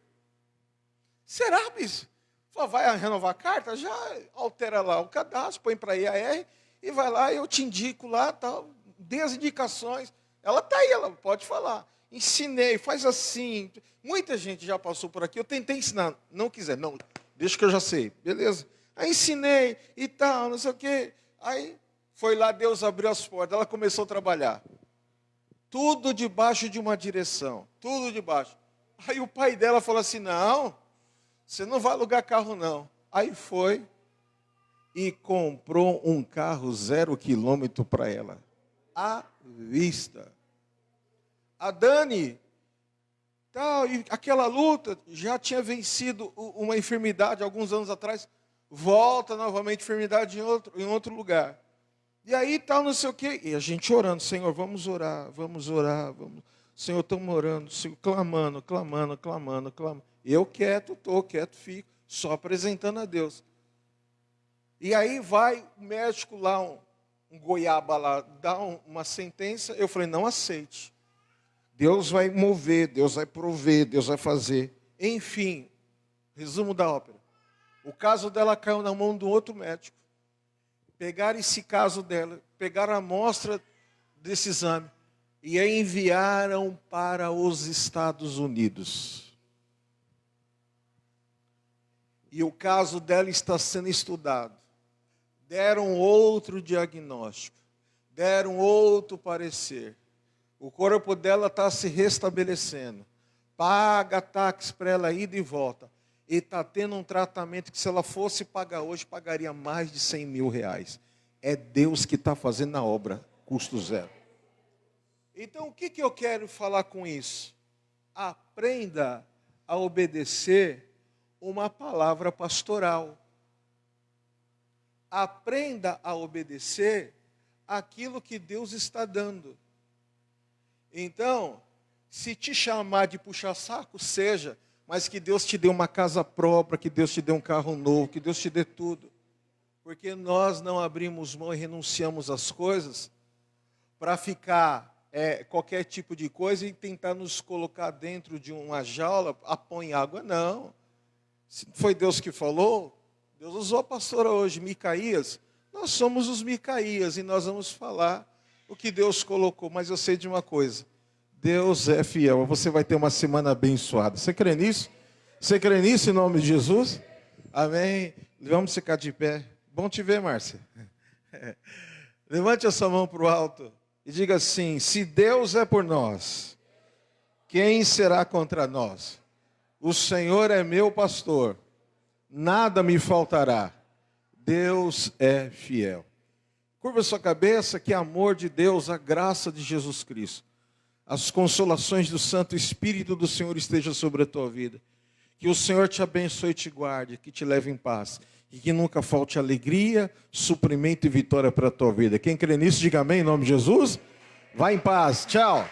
Será, bispo? Falei, vai renovar a carta? Já altera lá o cadastro, põe para IAR, e vai lá, eu te indico lá, tal, dê as indicações. Ela está aí, ela pode falar. Ensinei, faz assim. Muita gente já passou por aqui, eu tentei ensinar, não quiser, não, deixa que eu já sei, beleza. Aí ensinei e tal, não sei o quê. Aí foi lá, Deus abriu as portas, ela começou a trabalhar. Tudo debaixo de uma direção, tudo debaixo. Aí o pai dela falou assim, não, você não vai alugar carro não. Aí foi e comprou um carro 0 quilômetro para ela, à vista. A Dani, tal, e aquela luta, já tinha vencido uma enfermidade alguns anos atrás, volta novamente enfermidade em outro lugar. E aí tal, não sei o quê, e a gente orando, Senhor, vamos orar, vamos. Senhor, estamos orando, Senhor, clamando. Eu estou quieto, fico, só apresentando a Deus. E aí vai o médico lá, um goiaba lá, dá uma sentença, eu falei, não aceite. Deus vai mover, Deus vai prover, Deus vai fazer. Enfim, resumo da ópera. O caso dela caiu na mão de um outro médico. Pegaram esse caso dela, pegaram a amostra desse exame e a enviaram para os Estados Unidos. E o caso dela está sendo estudado. Deram outro diagnóstico, deram outro parecer. O corpo dela está se restabelecendo. Paga táxi para ela ida e volta. e está tendo um tratamento que, se ela fosse pagar hoje, pagaria mais de 100 mil reais. É Deus que está fazendo a obra, custo zero. Então, o que eu quero falar com isso? Aprenda a obedecer uma palavra pastoral. Aprenda a obedecer aquilo que Deus está dando. Então, se te chamar de puxa-saco, seja, mas que Deus te dê uma casa própria, que Deus te dê um carro novo, que Deus te dê tudo. Porque nós não abrimos mão e renunciamos às coisas para ficar qualquer tipo de coisa e tentar nos colocar dentro de uma jaula, põe água. Não. Se foi Deus que falou, Deus usou a pastora hoje, Micaías. Nós somos os Micaías e nós vamos falar o que Deus colocou. Mas eu sei de uma coisa, Deus é fiel, você vai ter uma semana abençoada. Você crê nisso? Você crê nisso em nome de Jesus? Amém? Vamos ficar de pé. Bom te ver, Márcia. Levante a sua mão para o alto e diga assim: se Deus é por nós, quem será contra nós? O Senhor é meu pastor, nada me faltará. Deus é fiel. Curva a sua cabeça, que amor de Deus, a graça de Jesus Cristo, as consolações do Santo Espírito do Senhor esteja sobre a tua vida. Que o Senhor te abençoe e te guarde, que te leve em paz. E que nunca falte alegria, suprimento e vitória para a tua vida. Quem crê nisso, diga amém em nome de Jesus. Vai em paz. Tchau.